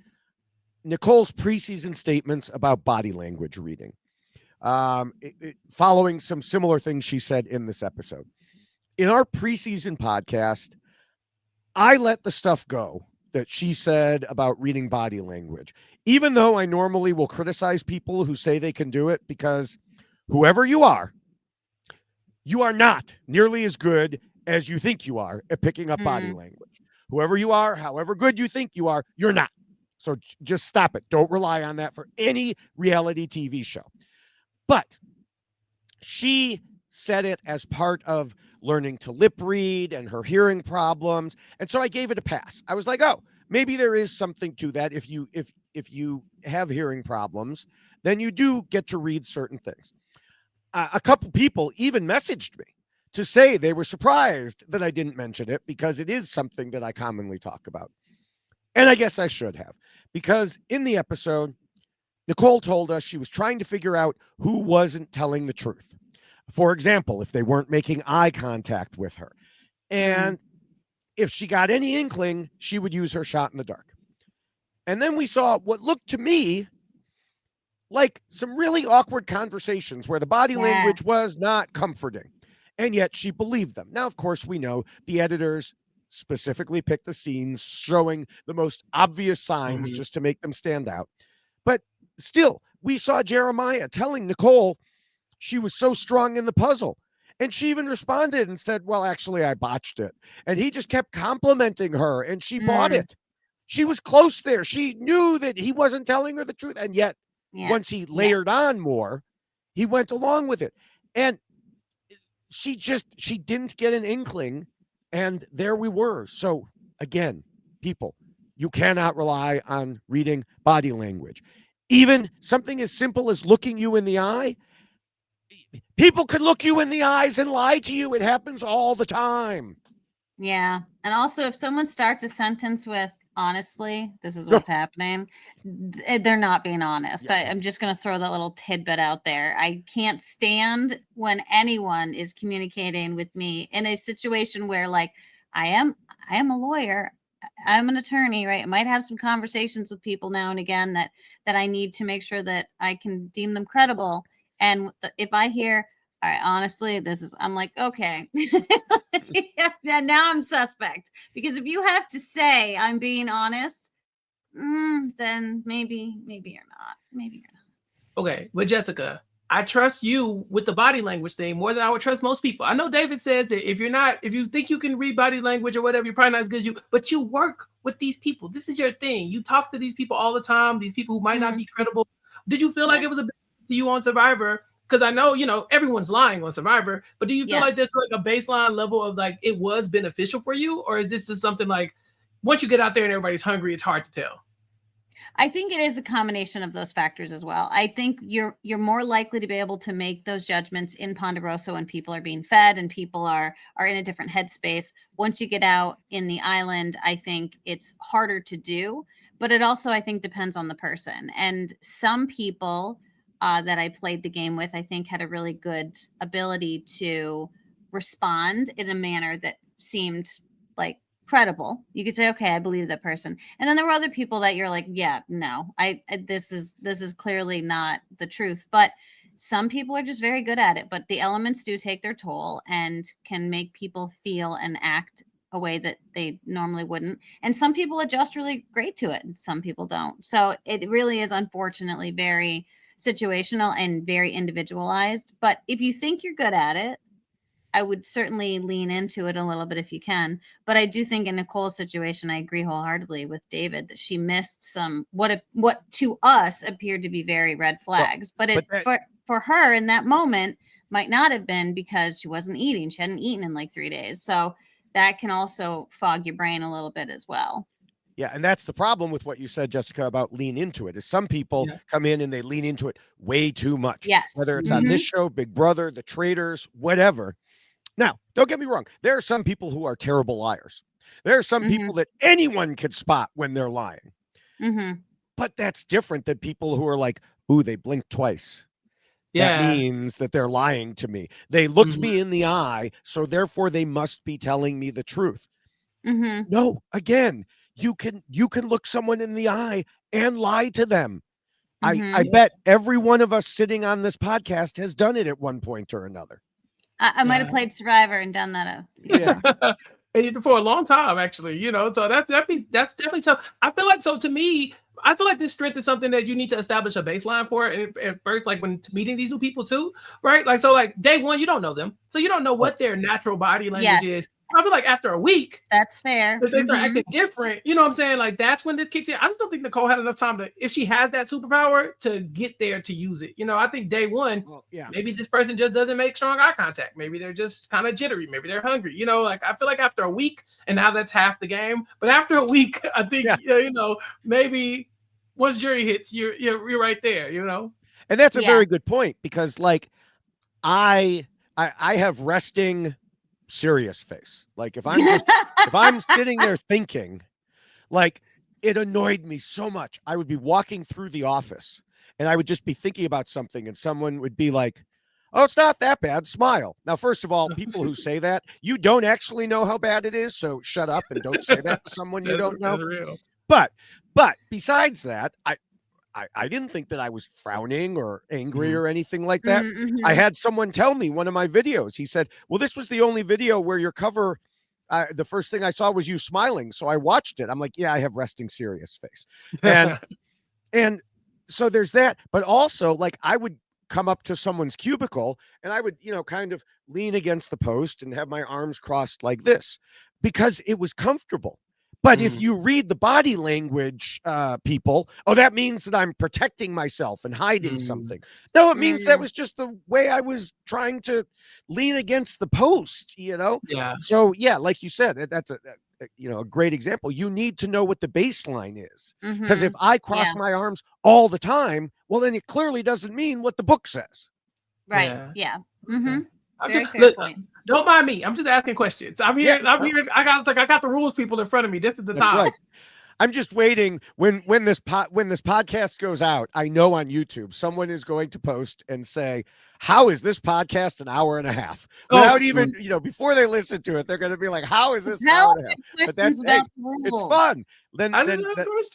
Nicole's preseason statements about body language reading, following some similar things she said in this episode. In our preseason podcast, I let the stuff go that she said about reading body language, even though I normally will criticize people who say they can do it, because whoever you are not nearly as good as you think you are at picking up body language. Whoever you are, however good you think you are, you're not. So just stop it. Don't rely on that for any reality TV show. But she said it as part of learning to lip read and her hearing problems. And so I gave it a pass. I was like, oh, maybe there is something to that. If you have hearing problems, then you do get to read certain things. A couple people even messaged me to say they were surprised that I didn't mention it, because it is something that I commonly talk about. And I guess I should have, because in the episode, Nicole told us she was trying to figure out who wasn't telling the truth. For example, if they weren't making eye contact with her. And if she got any inkling, she would use her shot in the dark. And then we saw what looked to me like some really awkward conversations where the body language was not comforting. And yet she believed them. Now, of course, we know the editors specifically picked the scenes showing the most obvious signs just to make them stand out. But still, we saw Jeremiah telling Nicole she was so strong in the puzzle. And she even responded and said, well, actually, I botched it. And he just kept complimenting her, and she bought it. She was close there. She knew that he wasn't telling her the truth. And yet, once he layered on more, he went along with it. And she didn't get an inkling. And there we were. So again, people, you cannot rely on reading body language. Even something as simple as looking you in the eye. People could look you in the eyes and lie to you. It happens all the time. Yeah. And also, if someone starts a sentence with, honestly, this is what's happening, they're not being honest. Yeah. I'm just going to throw that little tidbit out there. I can't stand when anyone is communicating with me in a situation where, like, I am a lawyer. I'm an attorney, right? I might have some conversations with people now and again that I need to make sure that I can deem them credible. And if I hear, all right, honestly, I'm like, okay. Yeah, now I'm suspect. Because if you have to say I'm being honest, then maybe you're not. Maybe you're not. Okay, but Jessica, I trust you with the body language thing more than I would trust most people. I know David says that if you think you can read body language or whatever, you're probably not as good as you, but you work with these people. This is your thing. You talk to these people all the time, these people who might not be credible. Did you feel like it was a big to you on Survivor? Because I know, everyone's lying on Survivor, but do you feel like there's like a baseline level of like it was beneficial for you? Or is this just something like once you get out there and everybody's hungry, it's hard to tell? I think it is a combination of those factors as well. I think you're more likely to be able to make those judgments in Ponderosa when people are being fed and people are in a different headspace. Once you get out in the island, I think it's harder to do, but it also, I think, depends on the person. And some people that I played the game with, I think, had a really good ability to respond in a manner that seemed like credible. You could say, okay, I believe that person. And then there were other people that you're like, yeah, no, this is clearly not the truth. But some people are just very good at it. But the elements do take their toll and can make people feel and act a way that they normally wouldn't. And some people adjust really great to it, and some people don't. So it really is, unfortunately, very situational and very individualized. But if you think you're good at it, I would certainly lean into it a little bit if you can. But I do think in Nicole's situation, I agree wholeheartedly with David that she missed some what to us appeared to be very red flags. But for her in that moment might not have been, because she wasn't eating. She hadn't eaten in like 3 days. So that can also fog your brain a little bit as well. Yeah, and that's the problem with what you said, Jessica, about lean into it, is some people come in and they lean into it way too much. Yes. Whether it's on this show, Big Brother, The Traitors, whatever. Now, don't get me wrong. There are some people who are terrible liars. There are some people that anyone could spot when they're lying. But that's different than people who are like, ooh, they blinked twice. Yeah. That means that they're lying to me. They looked me in the eye, so therefore they must be telling me the truth. No, again, you can look someone in the eye and lie to them. I bet every one of us sitting on this podcast has done it at one point or another. I might have played Survivor and done that. And for a long time, actually, so that's definitely tough. I feel like, so to me, I feel like this strength is something that you need to establish a baseline for at first, like when meeting these new people too, right? Like, so like day one, you don't know them. So you don't know what their natural body language is. I feel like after a week, that's fair. If they start acting different, you know what I'm saying? Like that's when this kicks in. I just don't think Nicole had enough time if she has that superpower, to get there to use it. I think day one, maybe this person just doesn't make strong eye contact. Maybe they're just kind of jittery. Maybe they're hungry. Like I feel like after a week, and now that's half the game. But after a week, I think maybe once jury hits, you're right there. And that's a very good point, because like I have resting serious face. Like if I'm sitting there thinking, like it annoyed me so much. I would be walking through the office and I would just be thinking about something, and someone would be like, oh, it's not that bad, smile. Now, first of all, people who say that, you don't actually know how bad it is, so shut up and don't say that to someone you don't know. But besides that, I didn't think that I was frowning or angry or anything like that. I had someone tell me one of my videos. He said, well, this was the only video where your cover, the first thing I saw was you smiling. So I watched it. I'm like, yeah, I have resting serious face. And so there's that. But also, like, I would come up to someone's cubicle and I would, kind of lean against the post and have my arms crossed like this because it was comfortable. But if you read the body language, people, that means that I'm protecting myself and hiding something. No, it means that was just the way I was trying to lean against the post, Yeah. So, yeah, like you said, that's a great example. You need to know what the baseline is. Because if I cross my arms all the time, well, then it clearly doesn't mean what the book says. Right. Yeah. Mm-hmm. Okay. Very fair point. Don't mind me. I'm just asking questions. I'm here. Here. I got the rules people in front of me. This is the time. Right. I'm just waiting when this podcast goes out. I know on YouTube someone is going to post and say, "How is this podcast an hour and a half?" Without even before they listen to it, they're going to be like, "How is this an hour and a half?" But that's it's fun. Then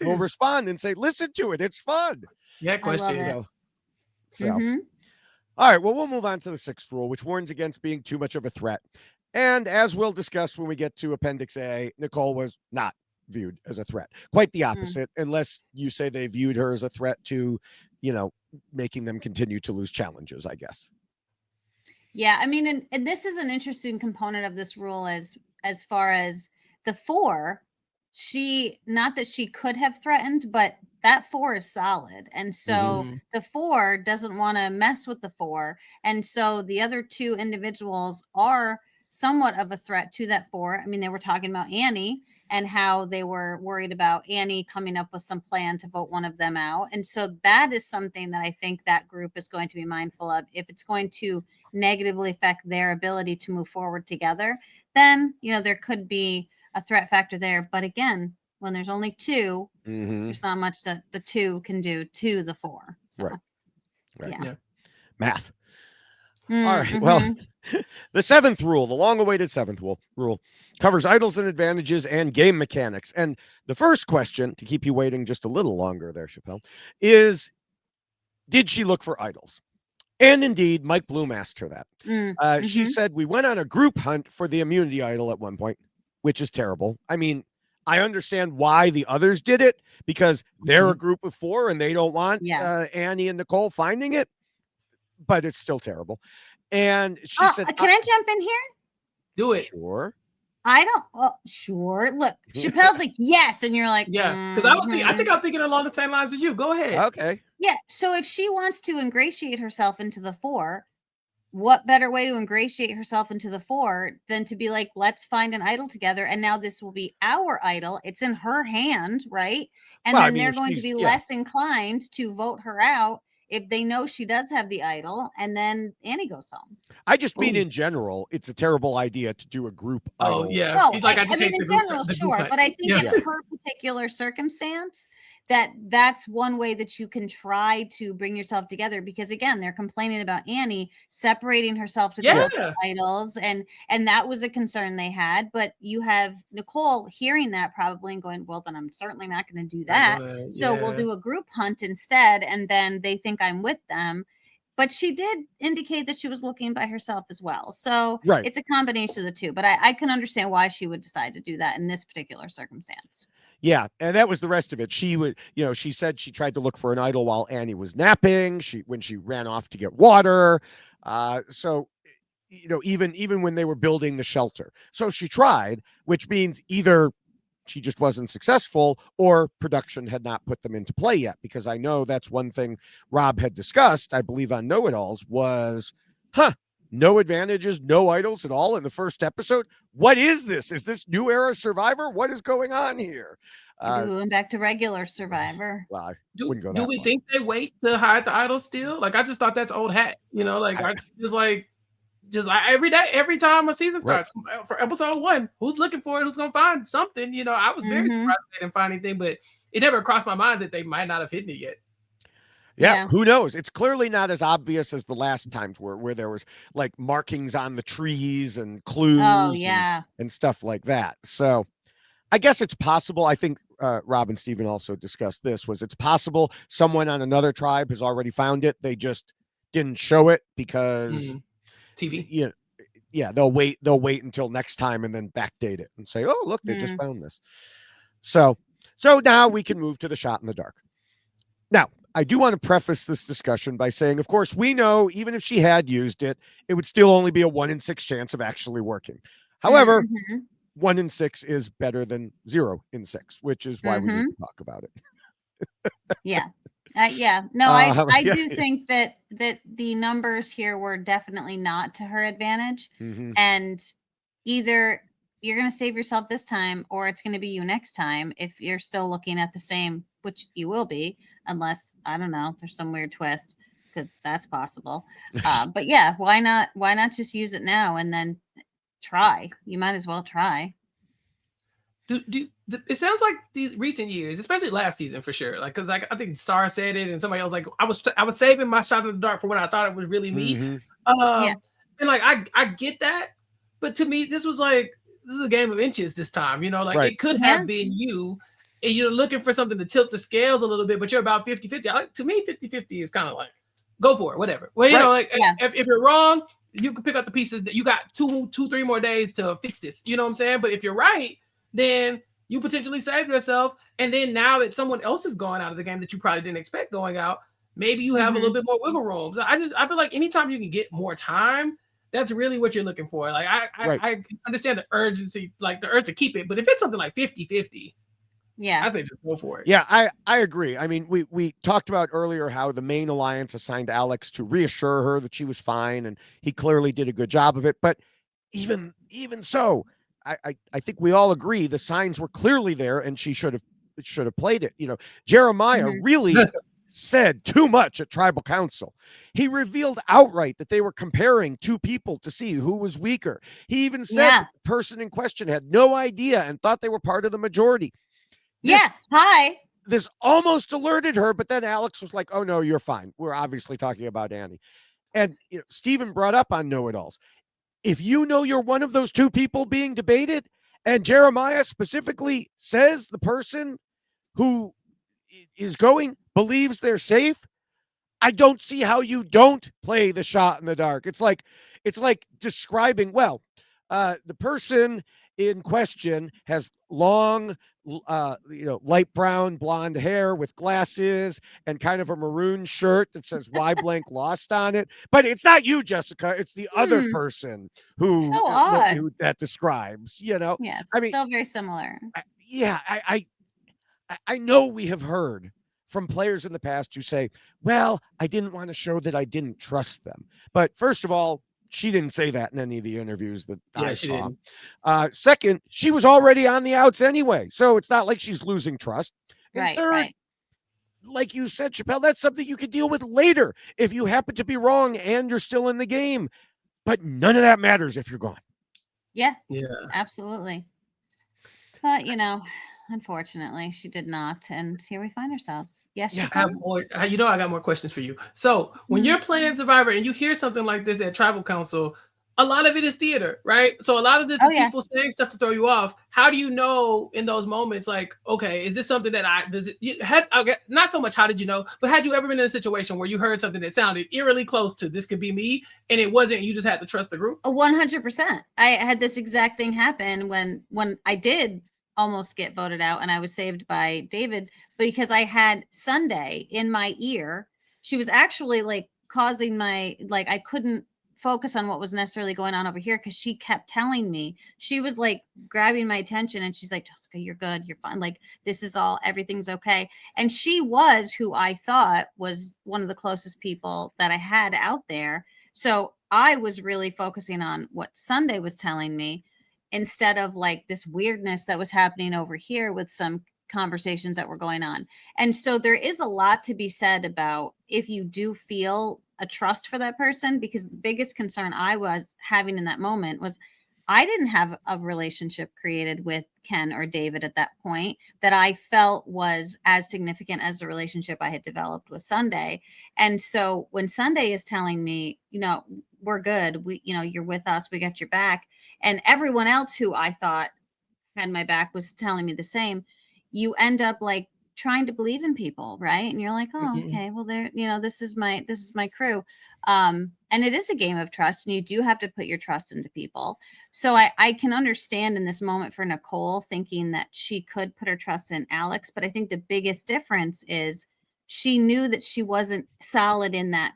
we'll respond and say, "Listen to it. It's fun." Yeah, questions. So. All right, well, we'll move on to the 6th rule, which warns against being too much of a threat. And as we'll discuss when we get to Appendix A, Nicole was not viewed as a threat. Quite the opposite, unless you say they viewed her as a threat to, making them continue to lose challenges, I guess. Yeah, I mean, and this is an interesting component of this rule as far as the 4, not that she could have threatened, but that 4 is solid. And so the 4 doesn't want to mess with the 4. And so the other 2 individuals are somewhat of a threat to that 4. I mean, they were talking about Annie and how they were worried about Annie coming up with some plan to vote one of them out. And so that is something that I think that group is going to be mindful of. If it's going to negatively affect their ability to move forward together, then, there could be a threat factor there. But again, when there's only 2, there's not much that the 2 can do to the 4. So, right. Yeah. Math. All right. Well, the 7th rule, the long-awaited 7th rule, covers idols and advantages and game mechanics. And the first question, to keep you waiting just a little longer there, Chappell, is, did she look for idols? And indeed, Mike Bloom asked her that. She said, we went on a group hunt for the immunity idol at one point, which is terrible. I mean, I understand why the others did it, because they're a group of 4 and they don't want Annie and Nicole finding it, but it's still terrible. And she said, can I jump in here? Do it. Sure. I don't. Sure. Look, Chappell's like, yes. And you're like, yeah. Because I think I'm thinking along the same lines as you. Go ahead. Okay. Yeah. So if she wants to ingratiate herself into the 4, what better way to ingratiate herself into the 4 than to be like, let's find an idol together. And now this will be our idol. It's in her hand, right? And then they're going to be less inclined to vote her out if they know she does have the idol, and then Annie goes home. I just mean in general, it's a terrible idea to do a group idol. Oh, yeah. No, he's like, I mean, in general, sure. But I think in her particular circumstance, that's one way that you can try to bring yourself together, because again, they're complaining about Annie separating herself to the idols, and that was a concern they had. But you have Nicole hearing that probably and going, well, then I'm certainly not going to do that. So we'll do a group hunt instead, and then they think I'm with them. But she did indicate that she was looking by herself as well. So it's a combination of the 2. But I can understand why she would decide to do that in this particular circumstance. Yeah, and that was the rest of it. She would, she said she tried to look for an idol while Annie was napping. When she ran off to get water. So, even when they were building the shelter. So she tried, which means either she just wasn't successful or production had not put them into play yet. Because I know that's one thing Rob had discussed, I believe on Know-It-Alls, was, no advantages, no idols at all in the first episode. What is this? Is this new era Survivor? What is going on here? Going back to regular Survivor. Well, do we think they wait to hide the idols still? Like, I just thought that's old hat. Just like every time a season starts for episode 1, who's looking for it? Who's gonna find something? I was very surprised they didn't find anything, but it never crossed my mind that they might not have hidden it yet. Yeah, who knows? It's clearly not as obvious as the last times where there was like markings on the trees and clues and stuff like that. So I guess it's possible. I think Rob and Steven also discussed this, it's possible someone on another tribe has already found it. They just didn't show it because TV. Yeah, they'll wait until next time and then backdate it and say, oh, look, they just found this. So now we can move to the shot in the dark. Now, I do want to preface this discussion by saying, of course, we know even if she had used it, it would still only be a 1 in 6 chance of actually working. However, 1 in 6 is better than 0 in 6, which is why we need to talk about it. Yeah. No, I do think that the numbers here were definitely not to her advantage. And either you're going to save yourself this time or it's going to be you next time if you're still looking at the same, which you will be, unless, I don't know, there's some weird twist, because that's possible. But yeah, why not just use it now and then try? You might as well try. It sounds like these recent years, especially last season for sure. Like, because I think Star said it, and somebody else like I was saving my shot in the dark for when I thought it was really me. And like I get that, but to me this was like this is a game of inches this time. You know, like it could have been you, and you're looking for something to tilt the scales a little bit, but you're about 50-50. Like, to me, 50-50 is kind of like go for it, whatever. Well, you know, like if you're wrong, you can pick up the pieces that you got 2-3 more days to fix this. You know what I'm saying? But if you're right, then you potentially saved yourself. And then now that someone else is going out of the game that you probably didn't expect going out, maybe you have a little bit more wiggle room. So I feel like anytime you can get more time, that's really what you're looking for. Like I understand the urgency, like the urge to keep it. But if it's something like 50-50, I say just go for it. Yeah, I agree. I mean, we talked about earlier how the main alliance assigned Alex to reassure her that she was fine, and he clearly did a good job of it. But even so, I think we all agree the signs were clearly there, and she should have played it. You know, Jeremiah really said too much at tribal council. He revealed outright that they were comparing two people to see who was weaker. He even said that the person in question had no idea and thought they were part of the majority. This almost alerted her, but then Alex was like, "Oh no, you're fine. We're obviously talking about Annie." And Stephen brought up on know-it-alls. If you know you're one of those two people being debated, and Jeremiah specifically says the person who is going believes they're safe, I don't see how you don't play the shot in the dark. It's like describing, well, the person in question has long, light brown blonde hair with glasses and kind of a maroon shirt that says "Why blank lost" on it. But it's not you, Jessica. It's the other person who that describes. You know, yes, I mean, so very similar. I know we have heard from players in the past who say, "Well, I didn't want to show that I didn't trust them." But first of all, she didn't say that in any of the interviews that I saw. Second, she was already on the outs anyway, so it's not like she's losing trust. And third, like you said, Chappell, that's something you could deal with later if you happen to be wrong and you're still in the game. But none of that matters if you're gone. Yeah, absolutely. But unfortunately, she did not, and here we find ourselves. Yes, I have more. I got more questions for you. So when you're playing Survivor and you hear something like this at Tribal Council, a lot of it is theater, right? So a lot of this is people saying stuff to throw you off. How do you know in those moments, like, okay, is this something that not so much how did you know, but had you ever been in a situation where you heard something that sounded eerily close to this could be me, and it wasn't, you just had to trust the group? 100%. I had this exact thing happen when I did almost get voted out and I was saved by David, because I had Sunday in my ear. She was actually like causing I couldn't focus on what was necessarily going on over here because she kept telling me, she was like grabbing my attention and she's like, "Jessica, you're good, you're fine, like this is everything's okay." And she was who I thought was one of the closest people that I had out there. So I was really focusing on what Sunday was telling me, instead of like this weirdness that was happening over here with some conversations that were going on. And so there is a lot to be said about if you do feel a trust for that person, because the biggest concern I was having in that moment was I didn't have a relationship created with Ken or David at that point that I felt was as significant as the relationship I had developed with Sunday. And so when Sunday is telling me, we're good, you're with us, we got your back, and everyone else who I thought had my back was telling me the same, you end up like trying to believe in people, right? And you're like, "Oh, okay, well, there, this is my crew." And it is a game of trust, and you do have to put your trust into people. So I can understand in this moment for Nicole thinking that she could put her trust in Alex, but I think the biggest difference is she knew that she wasn't solid in that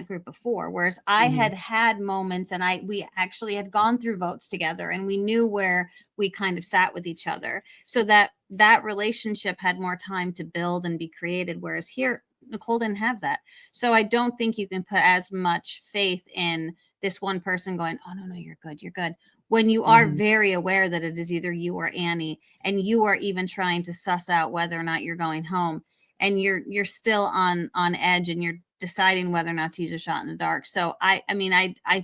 group before, whereas I had moments, and we actually had gone through votes together, and we knew where we kind of sat with each other, so that relationship had more time to build and be created, whereas here Nicole didn't have that. So I don't think you can put as much faith in this one person going, oh no, you're good, when you are very aware that it is either you or Annie, and you are even trying to suss out whether or not you're going home, and you're still on edge, and you're deciding whether or not to use a shot in the dark. So I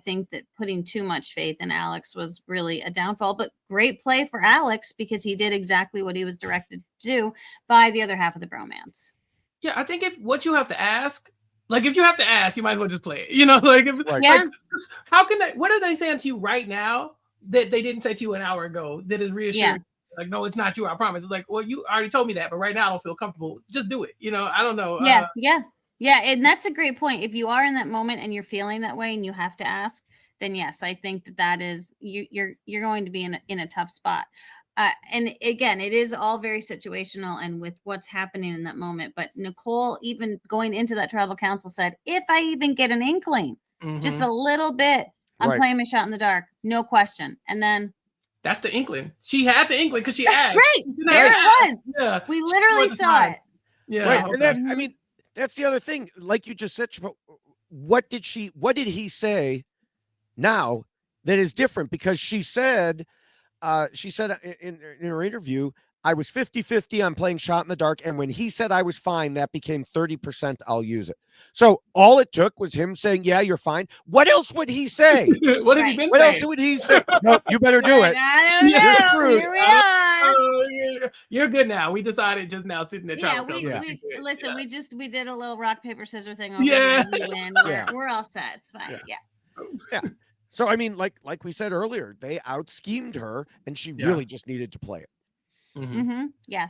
think that putting too much faith in Alex was really a downfall, but great play for Alex, because he did exactly what he was directed to do by the other half of the bromance. Yeah, I think if what you have to ask, like if you have to ask, you might as well just play it. You know, like if like, how can they? What are they saying to you right now that they didn't say to you an hour ago? That is reassuring. Yeah. Like, no, it's not you. I promise. It's like, well, you already told me that, but right now I don't feel comfortable. Just do it. You know, I don't know. Yeah, and that's a great point. If you are in that moment and you're feeling that way and you have to ask, then yes, I think that is you're going to be in a tough spot. And again, it is all very situational and with what's happening in that moment. But Nicole, even going into that tribal council, said, if I even get an inkling, just a little bit, I'm playing my shot in the dark, no question. And then that's the inkling. She had the inkling because she asked. Right. There it was. Yeah. We literally saw it. Yeah. Right. Okay. And then, I mean, that's the other thing. Like you just said, what did he say now that is different? Because she said in her interview, I was 50-50 on playing shot in the dark. And when he said I was fine, that became 30%. I'll use it. So all it took was him saying, yeah, you're fine. What else would he say? What have you been saying? What else would he say? No, you better do it. I don't know. Here we are. You're good now. We decided just now sitting there. Listen, we did a little rock, paper, scissors thing over here. We win. We're all set. It's fine. Yeah. So, I mean, like we said earlier, they out-schemed her, and she really just needed to play it. Yeah.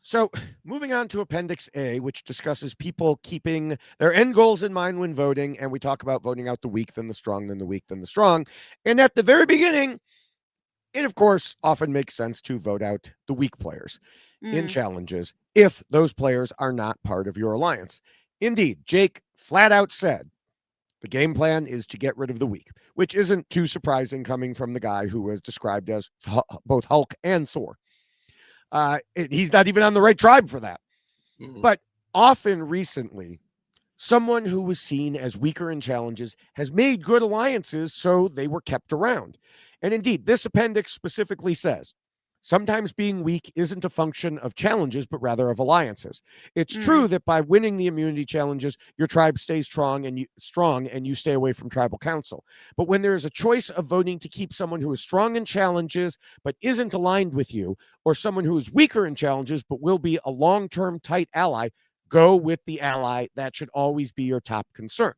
So, moving on to Appendix A, which discusses people keeping their end goals in mind when voting, and we talk about voting out the weak, then the strong, then the weak, then the strong. And at the very beginning, it, of course, often makes sense to vote out the weak players in challenges if those players are not part of your alliance. Indeed, Jake flat out said, the game plan is to get rid of the weak, which isn't too surprising coming from the guy who was described as both Hulk and Thor. He's not even on the right tribe for that. But often recently, someone who was seen as weaker in challenges has made good alliances, so they were kept around. And indeed, this appendix specifically says, sometimes being weak isn't a function of challenges, but rather of alliances. It's true that by winning the immunity challenges, your tribe stays strong and you stay away from tribal council. But when there is a choice of voting to keep someone who is strong in challenges, but isn't aligned with you, or someone who is weaker in challenges, but will be a long-term tight ally, go with the ally. That should always be your top concern.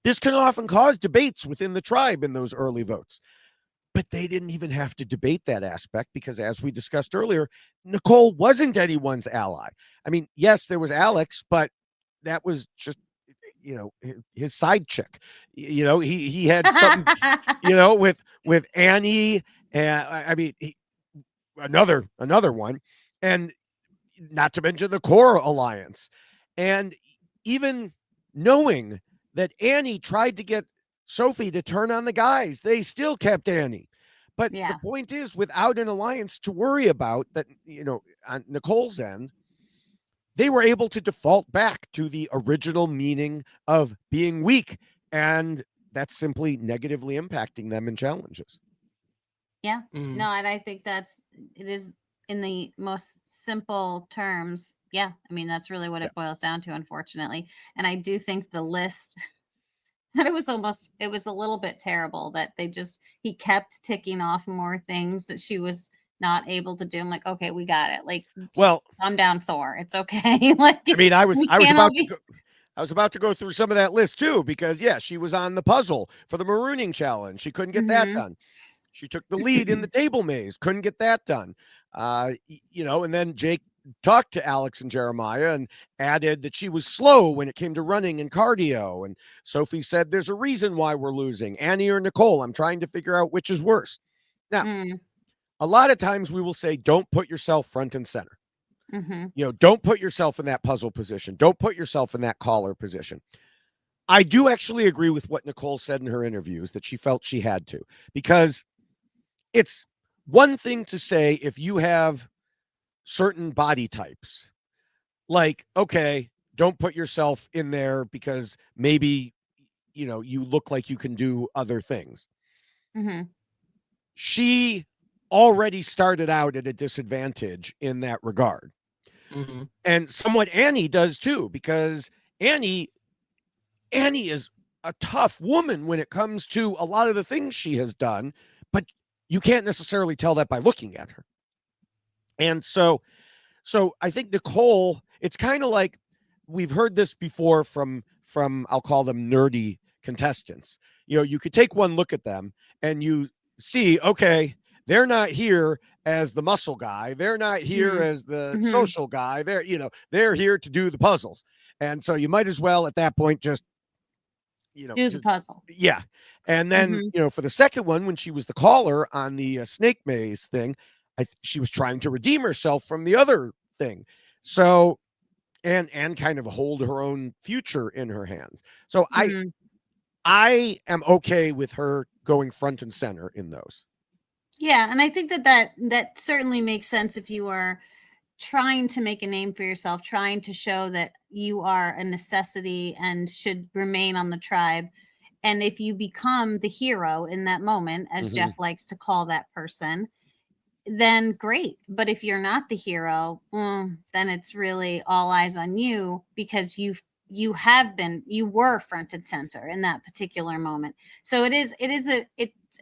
This can often cause debates within the tribe in those early votes. But they didn't even have to debate that aspect because, as we discussed earlier, Nicole wasn't anyone's ally. I mean, yes, there was Alex, but that was just, his side chick. He had something, with Annie, and another one, and not to mention the core alliance. And even knowing that Annie tried to get Sophie to turn on the guys, they still kept Annie. But the point is, without an alliance to worry about, that, on Nicole's end, they were able to default back to the original meaning of being weak. And that's simply negatively impacting them in challenges. Yeah. No, and I think it is in the most simple terms. Yeah. I mean, that's really what it boils down to, unfortunately. And I do think the list that it was a little bit terrible that he kept ticking off more things that she was not able to do. I'm like, okay, we got it. Like, calm down, Thor. It's okay. Like, I mean, I was about to go through some of that list too, because she was on the puzzle for the marooning challenge. She couldn't get that done. She took the lead in the table maze, couldn't get that done. And then Jake talked to Alex and Jeremiah and added that she was slow when it came to running and cardio. And Sophie said, there's a reason why we're losing. Annie or Nicole, I'm trying to figure out which is worse. Now, a lot of times we will say, don't put yourself front and center. Don't put yourself in that puzzle position. Don't put yourself in that caller position. I do actually agree with what Nicole said in her interviews, that she felt she had to, because it's one thing to say if you have certain body types, like, okay, don't put yourself in there because maybe, you look like you can do other things. She already started out at a disadvantage in that regard. And somewhat Annie does too, because Annie is a tough woman when it comes to a lot of the things she has done, but you can't necessarily tell that by looking at her. And so I think Nicole, it's kind of like we've heard this before from I'll call them nerdy contestants. You could take one look at them and you see, okay, they're not here as the muscle guy. They're not here as the social guy. They're here to do the puzzles. And so you might as well at that point just do the puzzle. Yeah. And then, for the second one, when she was the caller on the snake maze thing, she was trying to redeem herself from the other thing. So, and kind of hold her own future in her hands. So I am okay with her going front and center in those. Yeah. And I think that certainly makes sense if you are trying to make a name for yourself, trying to show that you are a necessity and should remain on the tribe. And if you become the hero in that moment, as Jeff likes to call that person, then great. But if you're not the hero, then it's really all eyes on you, because you were front and center in that particular moment. So it's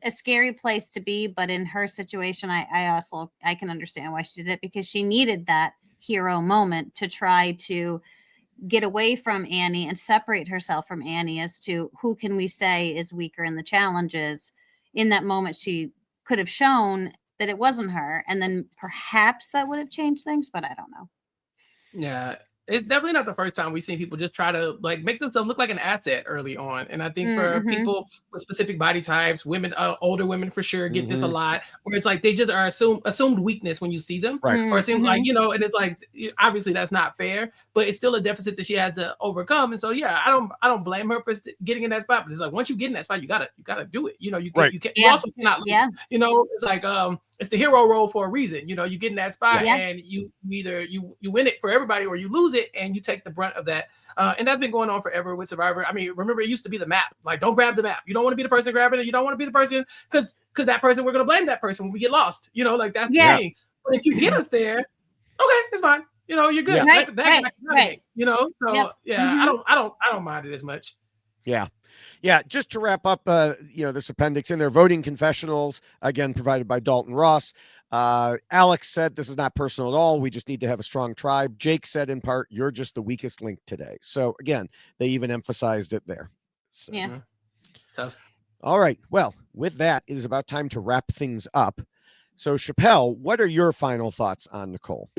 a scary place to be. But in her situation, I can understand why she did it, because she needed that hero moment to try to get away from Annie and separate herself from Annie as to who can we say is weaker in the challenges. In that moment, she could have shown that it wasn't her, and then perhaps that would have changed things, but I don't know. Yeah, it's definitely not the first time we've seen people just try to make themselves look like an asset early on. And I think for people with specific body types, women, older women for sure get this a lot, where it's like they just are assumed weakness when you see them, or seem like, and it's like, obviously that's not fair, but it's still a deficit that she has to overcome. And so, yeah, I don't blame her for getting in that spot, but it's like, once you get in that spot, you gotta do it. You also cannot lose. It's like, it's the hero role for a reason. You get in that spot and you either you win it for everybody or you lose it and you take the brunt of that. And that's been going on forever with Survivor. I mean, remember, it used to be the map. Like, don't grab the map. You don't want to be the person grabbing it. You don't want to be the person because that person, we're going to blame that person when we get lost. That's the thing. But if you get us there, okay, it's fine. You're good. Right. So I don't mind it as much. Yeah, just to wrap up, this appendix in their voting confessionals, again, provided by Dalton Ross. Alex said, this is not personal at all. We just need to have a strong tribe. Jake said, in part, you're just the weakest link today. So, again, they even emphasized it there. So, tough. All right. Well, with that, it is about time to wrap things up. So, Chappell, what are your final thoughts on Nicole?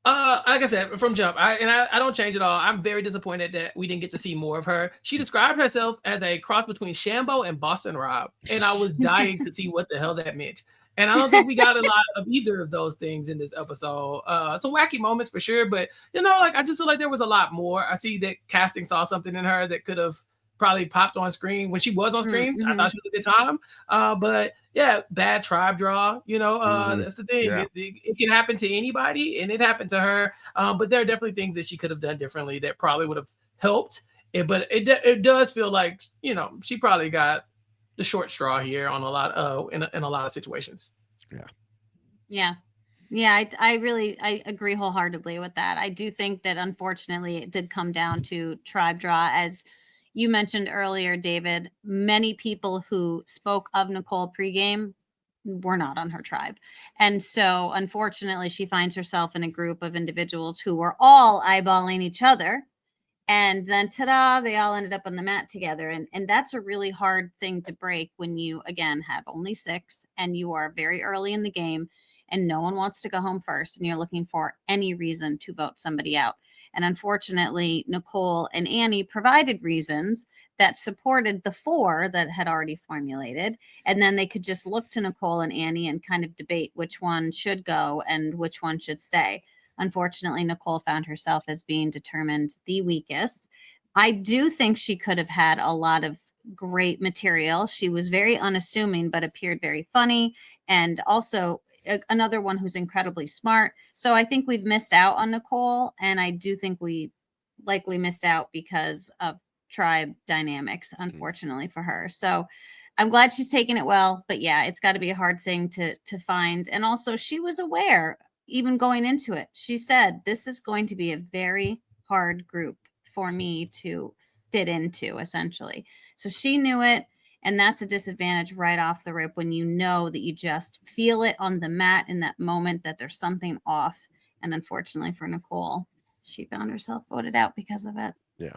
Like I said, from jump, I don't change at all. I'm very disappointed that we didn't get to see more of her. She described herself as a cross between Shambo and Boston Rob, and I was dying to see what the hell that meant. And I don't think we got a lot of either of those things in this episode. Some wacky moments for sure, but I just feel like there was a lot more. I see that casting saw something in her that could have probably popped on screen when she was on screen. I thought she was a good time. But yeah, bad tribe draw. That's the thing. Yeah. It can happen to anybody, and it happened to her. But there are definitely things that she could have done differently that probably would have helped. But it does feel like she probably got the short straw here on a lot in a lot of situations. Yeah. I agree wholeheartedly with that. I do think that unfortunately it did come down to tribe draw. As you mentioned earlier, David, many people who spoke of Nicole pregame were not on her tribe. And so unfortunately she finds herself in a group of individuals who were all eyeballing each other. And then ta-da, they all ended up on the mat together. And that's a really hard thing to break when you, again, have only 6 and you are very early in the game and no one wants to go home first and you're looking for any reason to vote somebody out. And unfortunately, Nicole and Annie provided reasons that supported the 4 that had already formulated. And then they could just look to Nicole and Annie and kind of debate which one should go and which one should stay. Unfortunately, Nicole found herself as being determined the weakest. I do think she could have had a lot of great material. She was very unassuming, but appeared very funny. And also another one who's incredibly smart. So I think we've missed out on Nicole. And I do think we likely missed out because of tribe dynamics, unfortunately for her. So I'm glad she's taking it well, but yeah, it's got to be a hard thing to find. And also she was aware even going into it. She said, this is going to be a very hard group for me to fit into, essentially. So she knew it. And that's a disadvantage right off the rip when you know that you just feel it on the mat in that moment that there's something off. And unfortunately for Nicole, she found herself voted out because of it. Yeah.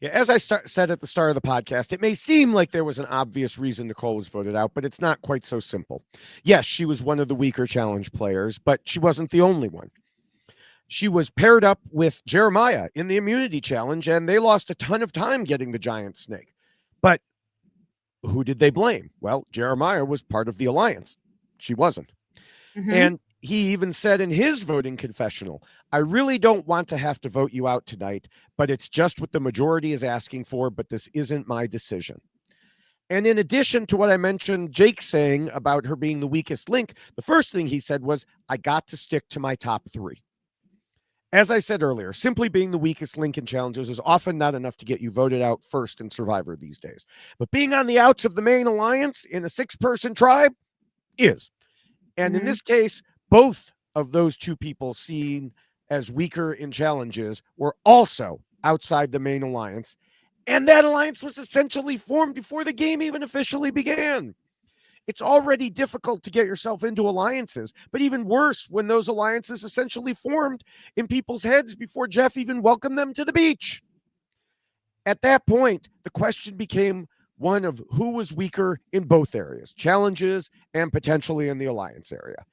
Yeah, as I said at the start of the podcast, it may seem like there was an obvious reason Nicole was voted out, but it's not quite so simple. Yes, she was one of the weaker challenge players, but she wasn't the only one. She was paired up with Jeremiah in the immunity challenge, and they lost a ton of time getting the giant snake. But who did they blame? Well, Jeremiah was part of the alliance. She wasn't. Mm-hmm. And he even said in his voting confessional, I really don't want to have to vote you out tonight, but it's just what the majority is asking for, but this isn't my decision. And in addition to what I mentioned Jake saying about her being the weakest link, the first thing he said was, I got to stick to my top 3. As I said earlier, simply being the weakest link in challenges is often not enough to get you voted out first in Survivor these days. But being on the outs of the main alliance in a 6-person tribe is. And in this case, both of those 2 people seen as weaker in challenges were also outside the main alliance. And that alliance was essentially formed before the game even officially began. It's already difficult to get yourself into alliances, but even worse when those alliances essentially formed in people's heads before Jeff even welcomed them to the beach. At that point, the question became one of who was weaker in both areas, challenges and potentially in the alliance area.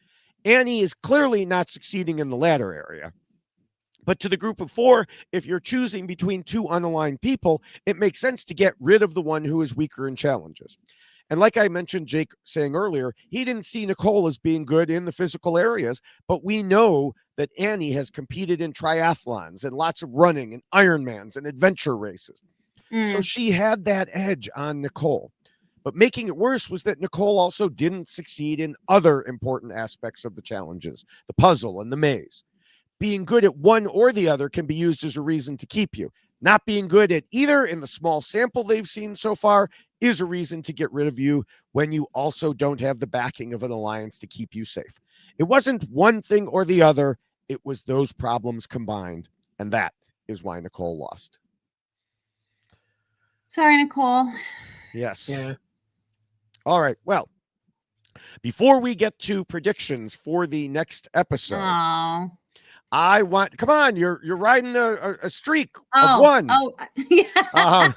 Annie is clearly not succeeding in the latter area. But to the group of 4, if you're choosing between 2 unaligned people, it makes sense to get rid of the one who is weaker in challenges. And like I mentioned Jake saying earlier, he didn't see Nicole as being good in the physical areas, but we know that Annie has competed in triathlons and lots of running and Ironmans and adventure races. So she had that edge on Nicole. But making it worse was that Nicole also didn't succeed in other important aspects of the challenges, the puzzle and the maze. Being good at one or the other can be used as a reason to keep you. Not being good at either in the small sample they've seen so far is a reason to get rid of you when you also don't have the backing of an alliance to keep you safe. It wasn't one thing or the other. It was those problems combined. And that is why Nicole lost. Sorry, Nicole. Yes. Yeah. All right. Well, before we get to predictions for the next episode, I want, come on, you're riding a streak of 1. Yeah.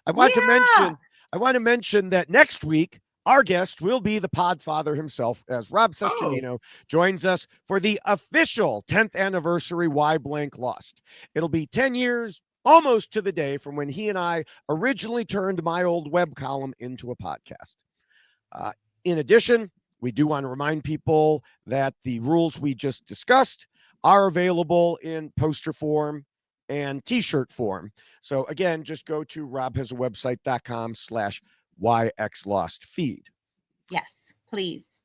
I want to mention that next week our guest will be the Podfather himself, as Rob Sesternino joins us for the official 10th anniversary Why Blank Lost. It'll be 10 years almost to the day from when he and I originally turned my old web column into a podcast. In addition, we do want to remind people that the rules we just discussed are available in poster form and t-shirt form. So again, just go to robhasawebsite.com/YXLostFeed. Yes, please.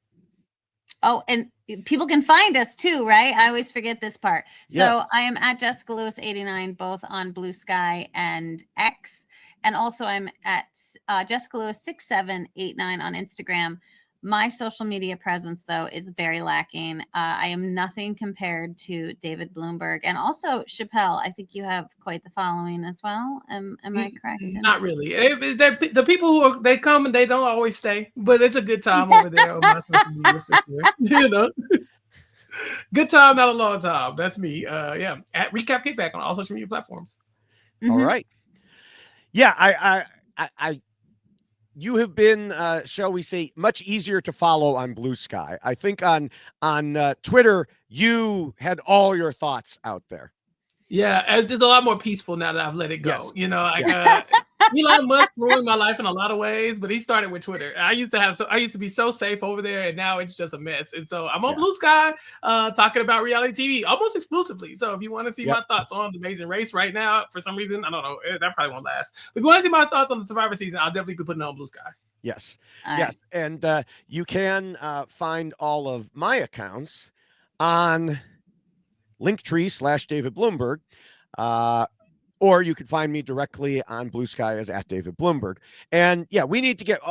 Oh, and people can find us too, right? I always forget this part. So yes. I am at Jessica Lewis 89, both on Blue Sky and X. And also I'm at Jessica Lewis 6789 on Instagram. My social media presence, though, is very lacking. I am nothing compared to David Bloomberg and also Chappell. I think you have quite the following as well. Am I correct? Not really. The people who they come and they don't always stay, but it's a good time over there on my social media for sure. You know, good time, not a long time. That's me. Yeah, at Recap Kickback on all social media platforms. Mm-hmm. All right. Yeah, I you have been, shall we say, much easier to follow on Blue Sky. I think on Twitter, you had all your thoughts out there. Yeah, it's a lot more peaceful now that I've let it go. Yes. You know, like Elon Musk ruined my life in a lot of ways, but he started with Twitter. I used to be so safe over there, and now it's just a mess. And so I'm on Blue Sky talking about reality TV almost exclusively. So if you want to see my thoughts on The Amazing Race right now, for some reason, I don't know, that probably won't last. But if you want to see my thoughts on the Survivor season, I'll definitely be putting it on Blue Sky. Yes. All yes. right. And you can find all of my accounts on Linktree/David Bloomberg. Or you can find me directly on Blue Sky as @David Bloomberg. And yeah, we need to get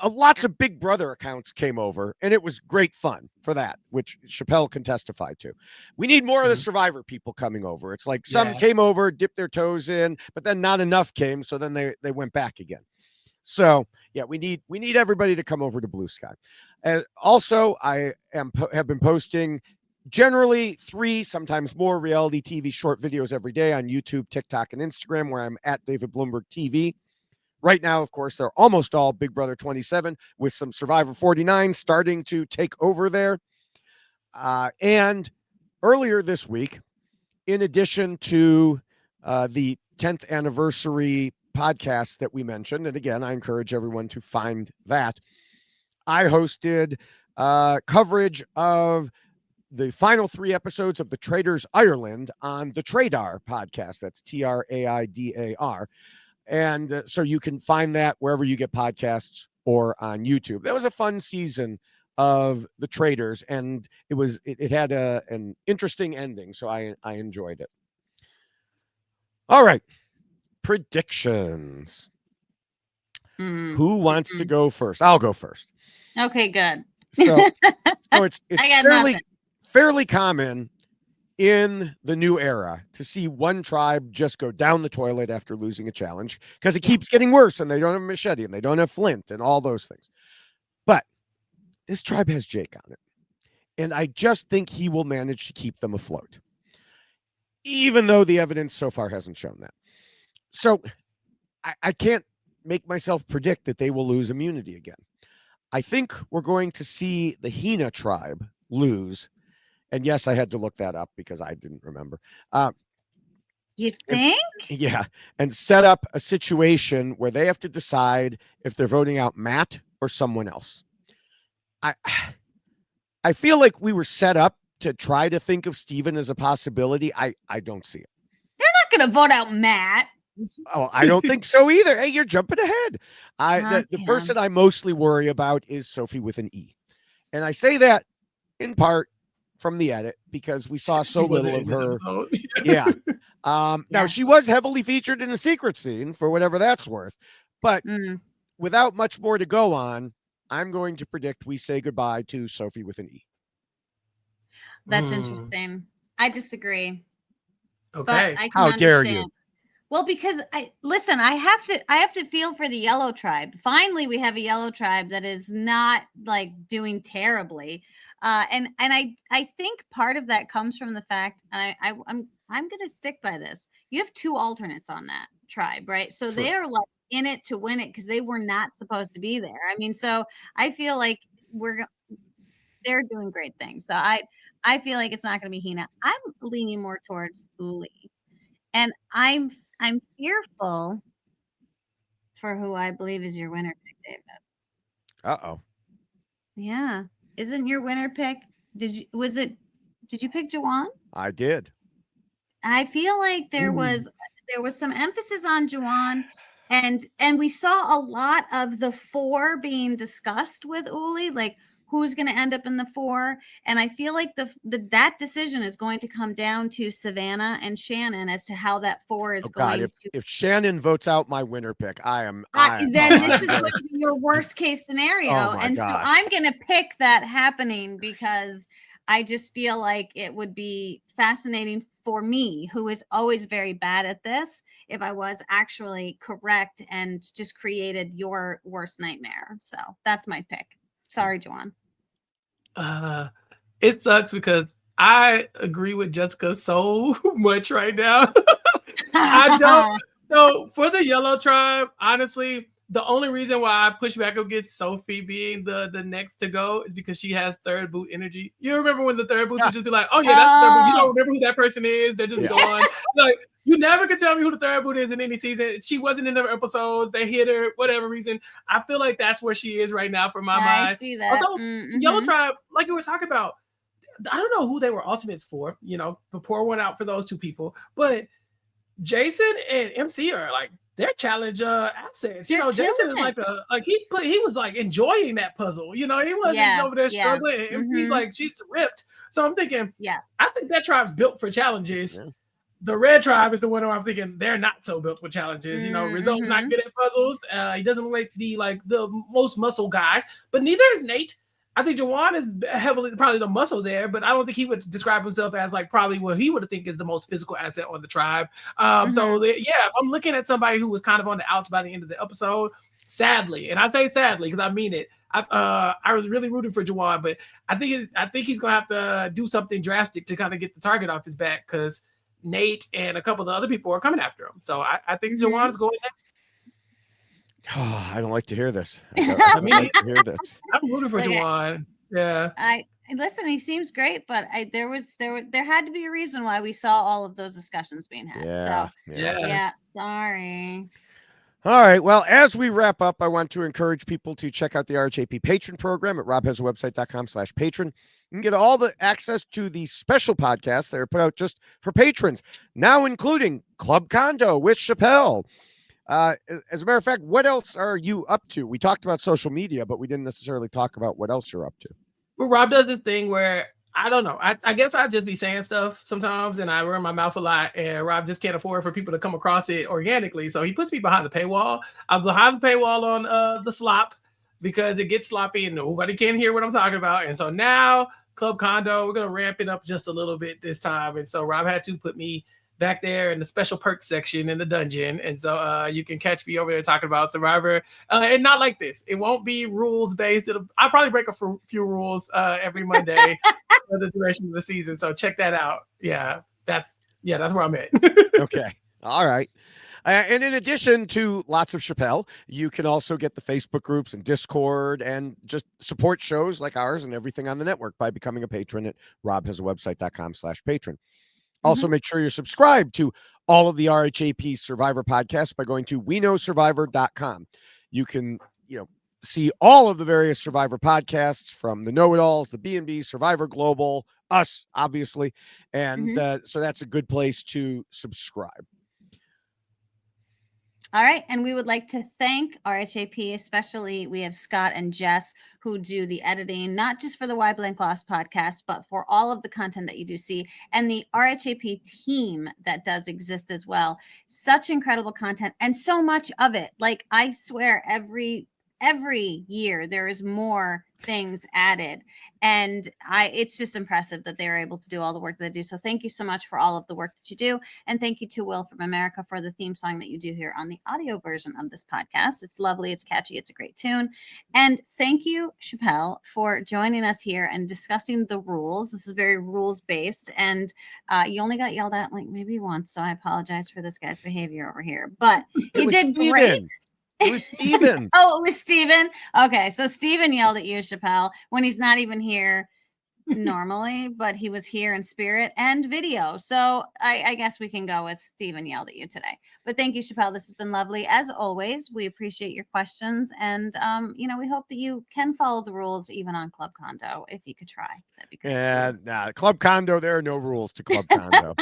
lots of Big Brother accounts came over, and it was great fun for that, which Chappell can testify to. We need more of the Survivor people coming over. It's like some came over, dipped their toes in, but then not enough came, so then they went back again. So yeah, we need everybody to come over to Blue Sky. And also, I have been posting generally 3, sometimes more reality TV short videos every day on YouTube, TikTok, and Instagram, where I'm @David Bloomberg TV. Right now, of course, they're almost all Big Brother 27, with some Survivor 49 starting to take over there. And earlier this week, in addition to the 10th anniversary podcast that we mentioned, and again, I encourage everyone to find that, I hosted coverage of the final 3 episodes of The Traders Ireland on the Tradar podcast. That's TRAIDAR. And so you can find that wherever you get podcasts or on YouTube. That was a fun season of The Traders, and it had an interesting ending, so I enjoyed it. All right. Predictions. Who wants to go first? I'll go first. Okay, good. So it's fairly common in the new era to see one tribe just go down the toilet after losing a challenge because it keeps getting worse and they don't have a machete and they don't have flint and all those things. But this tribe has Jake on it. And I just think he will manage to keep them afloat, even though the evidence so far hasn't shown that. So I can't make myself predict that they will lose immunity again. I think we're going to see the Hina tribe lose. And yes, I had to look that up because I didn't remember. You think? And set up a situation where they have to decide if they're voting out Matt or someone else. I feel like we were set up to try to think of Steven as a possibility. I don't see it. They're not going to vote out Matt. Oh, I don't think so either. Hey, you're jumping ahead. The person I mostly worry about is Sophie with an E. And I say that in part from the edit because we saw so little of her. Now she was heavily featured in the secret scene for whatever that's worth. But without much more to go on, I'm going to predict we say goodbye to Sophie with an E. That's interesting. I disagree. Okay. But I can How dare you? Well, because I have to feel for the yellow tribe. Finally, we have a yellow tribe that is not like doing terribly. And I think part of that comes from the fact, and I'm going to stick by this. You have 2 alternates on that tribe, right? So True. they are like in it to win it because they were not supposed to be there. I mean, so I feel like they're doing great things. So I feel like it's not going to be Hina. I'm leaning more towards Uli, and I'm fearful for who I believe is your winner pick, David. Uh-oh. Yeah. Isn't your winner pick? Did you pick Juwan? I did. I feel like there was some emphasis on Juwan, and we saw a lot of the 4 being discussed with Uli, like who's going to end up in the 4. And I feel like that decision is going to come down to Savannah and Shannon as to how that 4 is going to. If Shannon votes out my winner pick, then this is going to be your worst case scenario. So I'm going to pick that happening because I just feel like it would be fascinating for me, who is always very bad at this, if I was actually correct and just created your worst nightmare. So that's my pick. Sorry, Juwan. It sucks because I agree with Jessica so much right now. I don't. So for the yellow tribe, honestly, The only reason why I push back against Sophie being the next to go is because she has third boot energy. You remember when the third boots would just be like, oh yeah, that's the third boot. You don't remember who that person is. They're just gone. Like, you never could tell me who the third boot is in any season. She wasn't in the episodes. They hit her, whatever reason. I feel like that's where she is right now for my mind. I see that. Although Yellow Tribe, like you were talking about, I don't know who they were ultimates for, but pour one out for those two people. But Jason and MC are like, they're challenge assets. Jason is he was like enjoying that puzzle. He wasn't over there struggling. And MC's like, she's ripped. So I'm thinking, I think that tribe's built for challenges. Yeah. The red tribe is the one where I'm thinking they're not so built with challenges. Rizzo's not good at puzzles. He doesn't look like the most muscle guy, but neither is Nate. I think Jawan is heavily probably the muscle there, but I don't think he would describe himself as like probably what he would think is the most physical asset on the tribe. So if I'm looking at somebody who was kind of on the outs by the end of the episode, sadly, and I say sadly because I mean it. I was really rooting for Jawan, but I think he's gonna have to do something drastic to kind of get the target off his back because Nate and a couple of the other people are coming after him. So I think Jawan's going next. Oh, I don't like to hear this. I mean, like to hear this. I'm rooting for Jawan. Yeah. Listen. He seems great, but there had to be a reason why we saw all of those discussions being had. Yeah. Sorry. All right. Well, as we wrap up, I want to encourage people to check out the RHAP patron program at robhasawebsite.com/patron. You can get all the access to the special podcasts that are put out just for patrons, now including Club Condo with Chappell. As a matter of fact, what else are you up to? We talked about social media, but we didn't necessarily talk about what else you're up to. Well, Rob does this thing where I don't know. I guess I just be saying stuff sometimes and I run my mouth a lot and Rob just can't afford for people to come across it organically. So he puts me behind the paywall. I'm behind the paywall on the slop because it gets sloppy and nobody can hear what I'm talking about. And so now Club Condo, we're going to ramp it up just a little bit this time. And so Rob had to put me back there in the special perks section in the dungeon. And so you can catch me over there talking about Survivor. And not like this. It won't be rules based. I'll probably break a few rules every Monday for the duration of the season. So check that out. Yeah, that's where I'm at. Okay. All right. And in addition to lots of Chappell, you can also get the Facebook groups and Discord and just support shows like ours and everything on the network by becoming a patron at robhasawebsite.com/patron. Also, make sure you're subscribed to all of the RHAP Survivor podcasts by going to weknowsurvivor.com. You can, see all of the various Survivor podcasts from the Know-It-Alls, the B&B, Survivor Global, us, obviously. And so that's a good place to subscribe. All right. And we would like to thank RHAP, especially we have Scott and Jess who do the editing, not just for the Why Blank Lost podcast, but for all of the content that you do see, and the RHAP team that does exist as well. Such incredible content and so much of it. Like, I swear every year there is more things added, and it's just impressive that they're able to do all the work that they do. So thank you so much for all of the work that you do, and thank you to Will from America for the theme song that you do here on the audio version of this podcast. It's lovely, it's catchy, it's a great tune. And thank you, Chappell, for joining us here and discussing the rules. This is very rules based, and you only got yelled at like maybe once, so I apologize for this guy's behavior over here, but you did great. It was Steven. Oh, it was Steven. Okay, so Steven yelled at you, Chappell, when he's not even here normally, but he was here in spirit and video. So I guess we can go with Steven yelled at you today. But thank you, Chappell. This has been lovely. As always, we appreciate your questions. And, we hope that you can follow the rules even on Club Condo. If you could try, that'd be great. Yeah, Club Condo, there are no rules to Club Condo.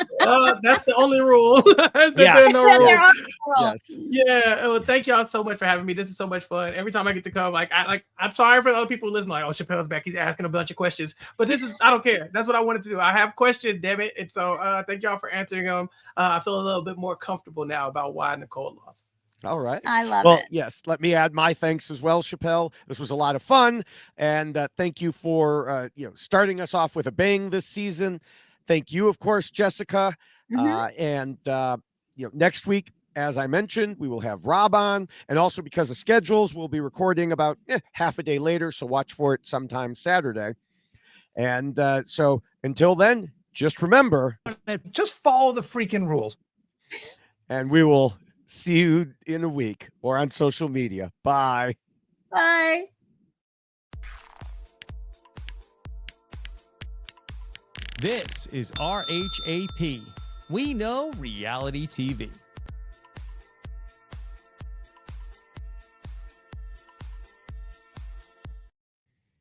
That's the only rule. There are no rules. There are no rules. Yes. Yeah. Well, thank y'all so much for having me. This is so much fun. Every time I get to come, I'm sorry for the other people listening. Like, oh, Chappell's back. He's asking a bunch of questions. But I don't care. That's what I wanted to do. I have questions, damn it. And so thank y'all for answering them. I feel a little bit more comfortable now about why Nicole lost. All right. I love it. Yes, let me add my thanks as well, Chappell. This was a lot of fun. And thank you for starting us off with a bang this season. Thank you, of course, Jessica. And next week, as I mentioned, we will have Rob on. And also because of schedules, we'll be recording about half a day later. So watch for it sometime Saturday. And so until then, just remember, just follow the freaking rules. And we will See you in a week or on social media. Bye. Bye. This is RHAP. We know reality TV.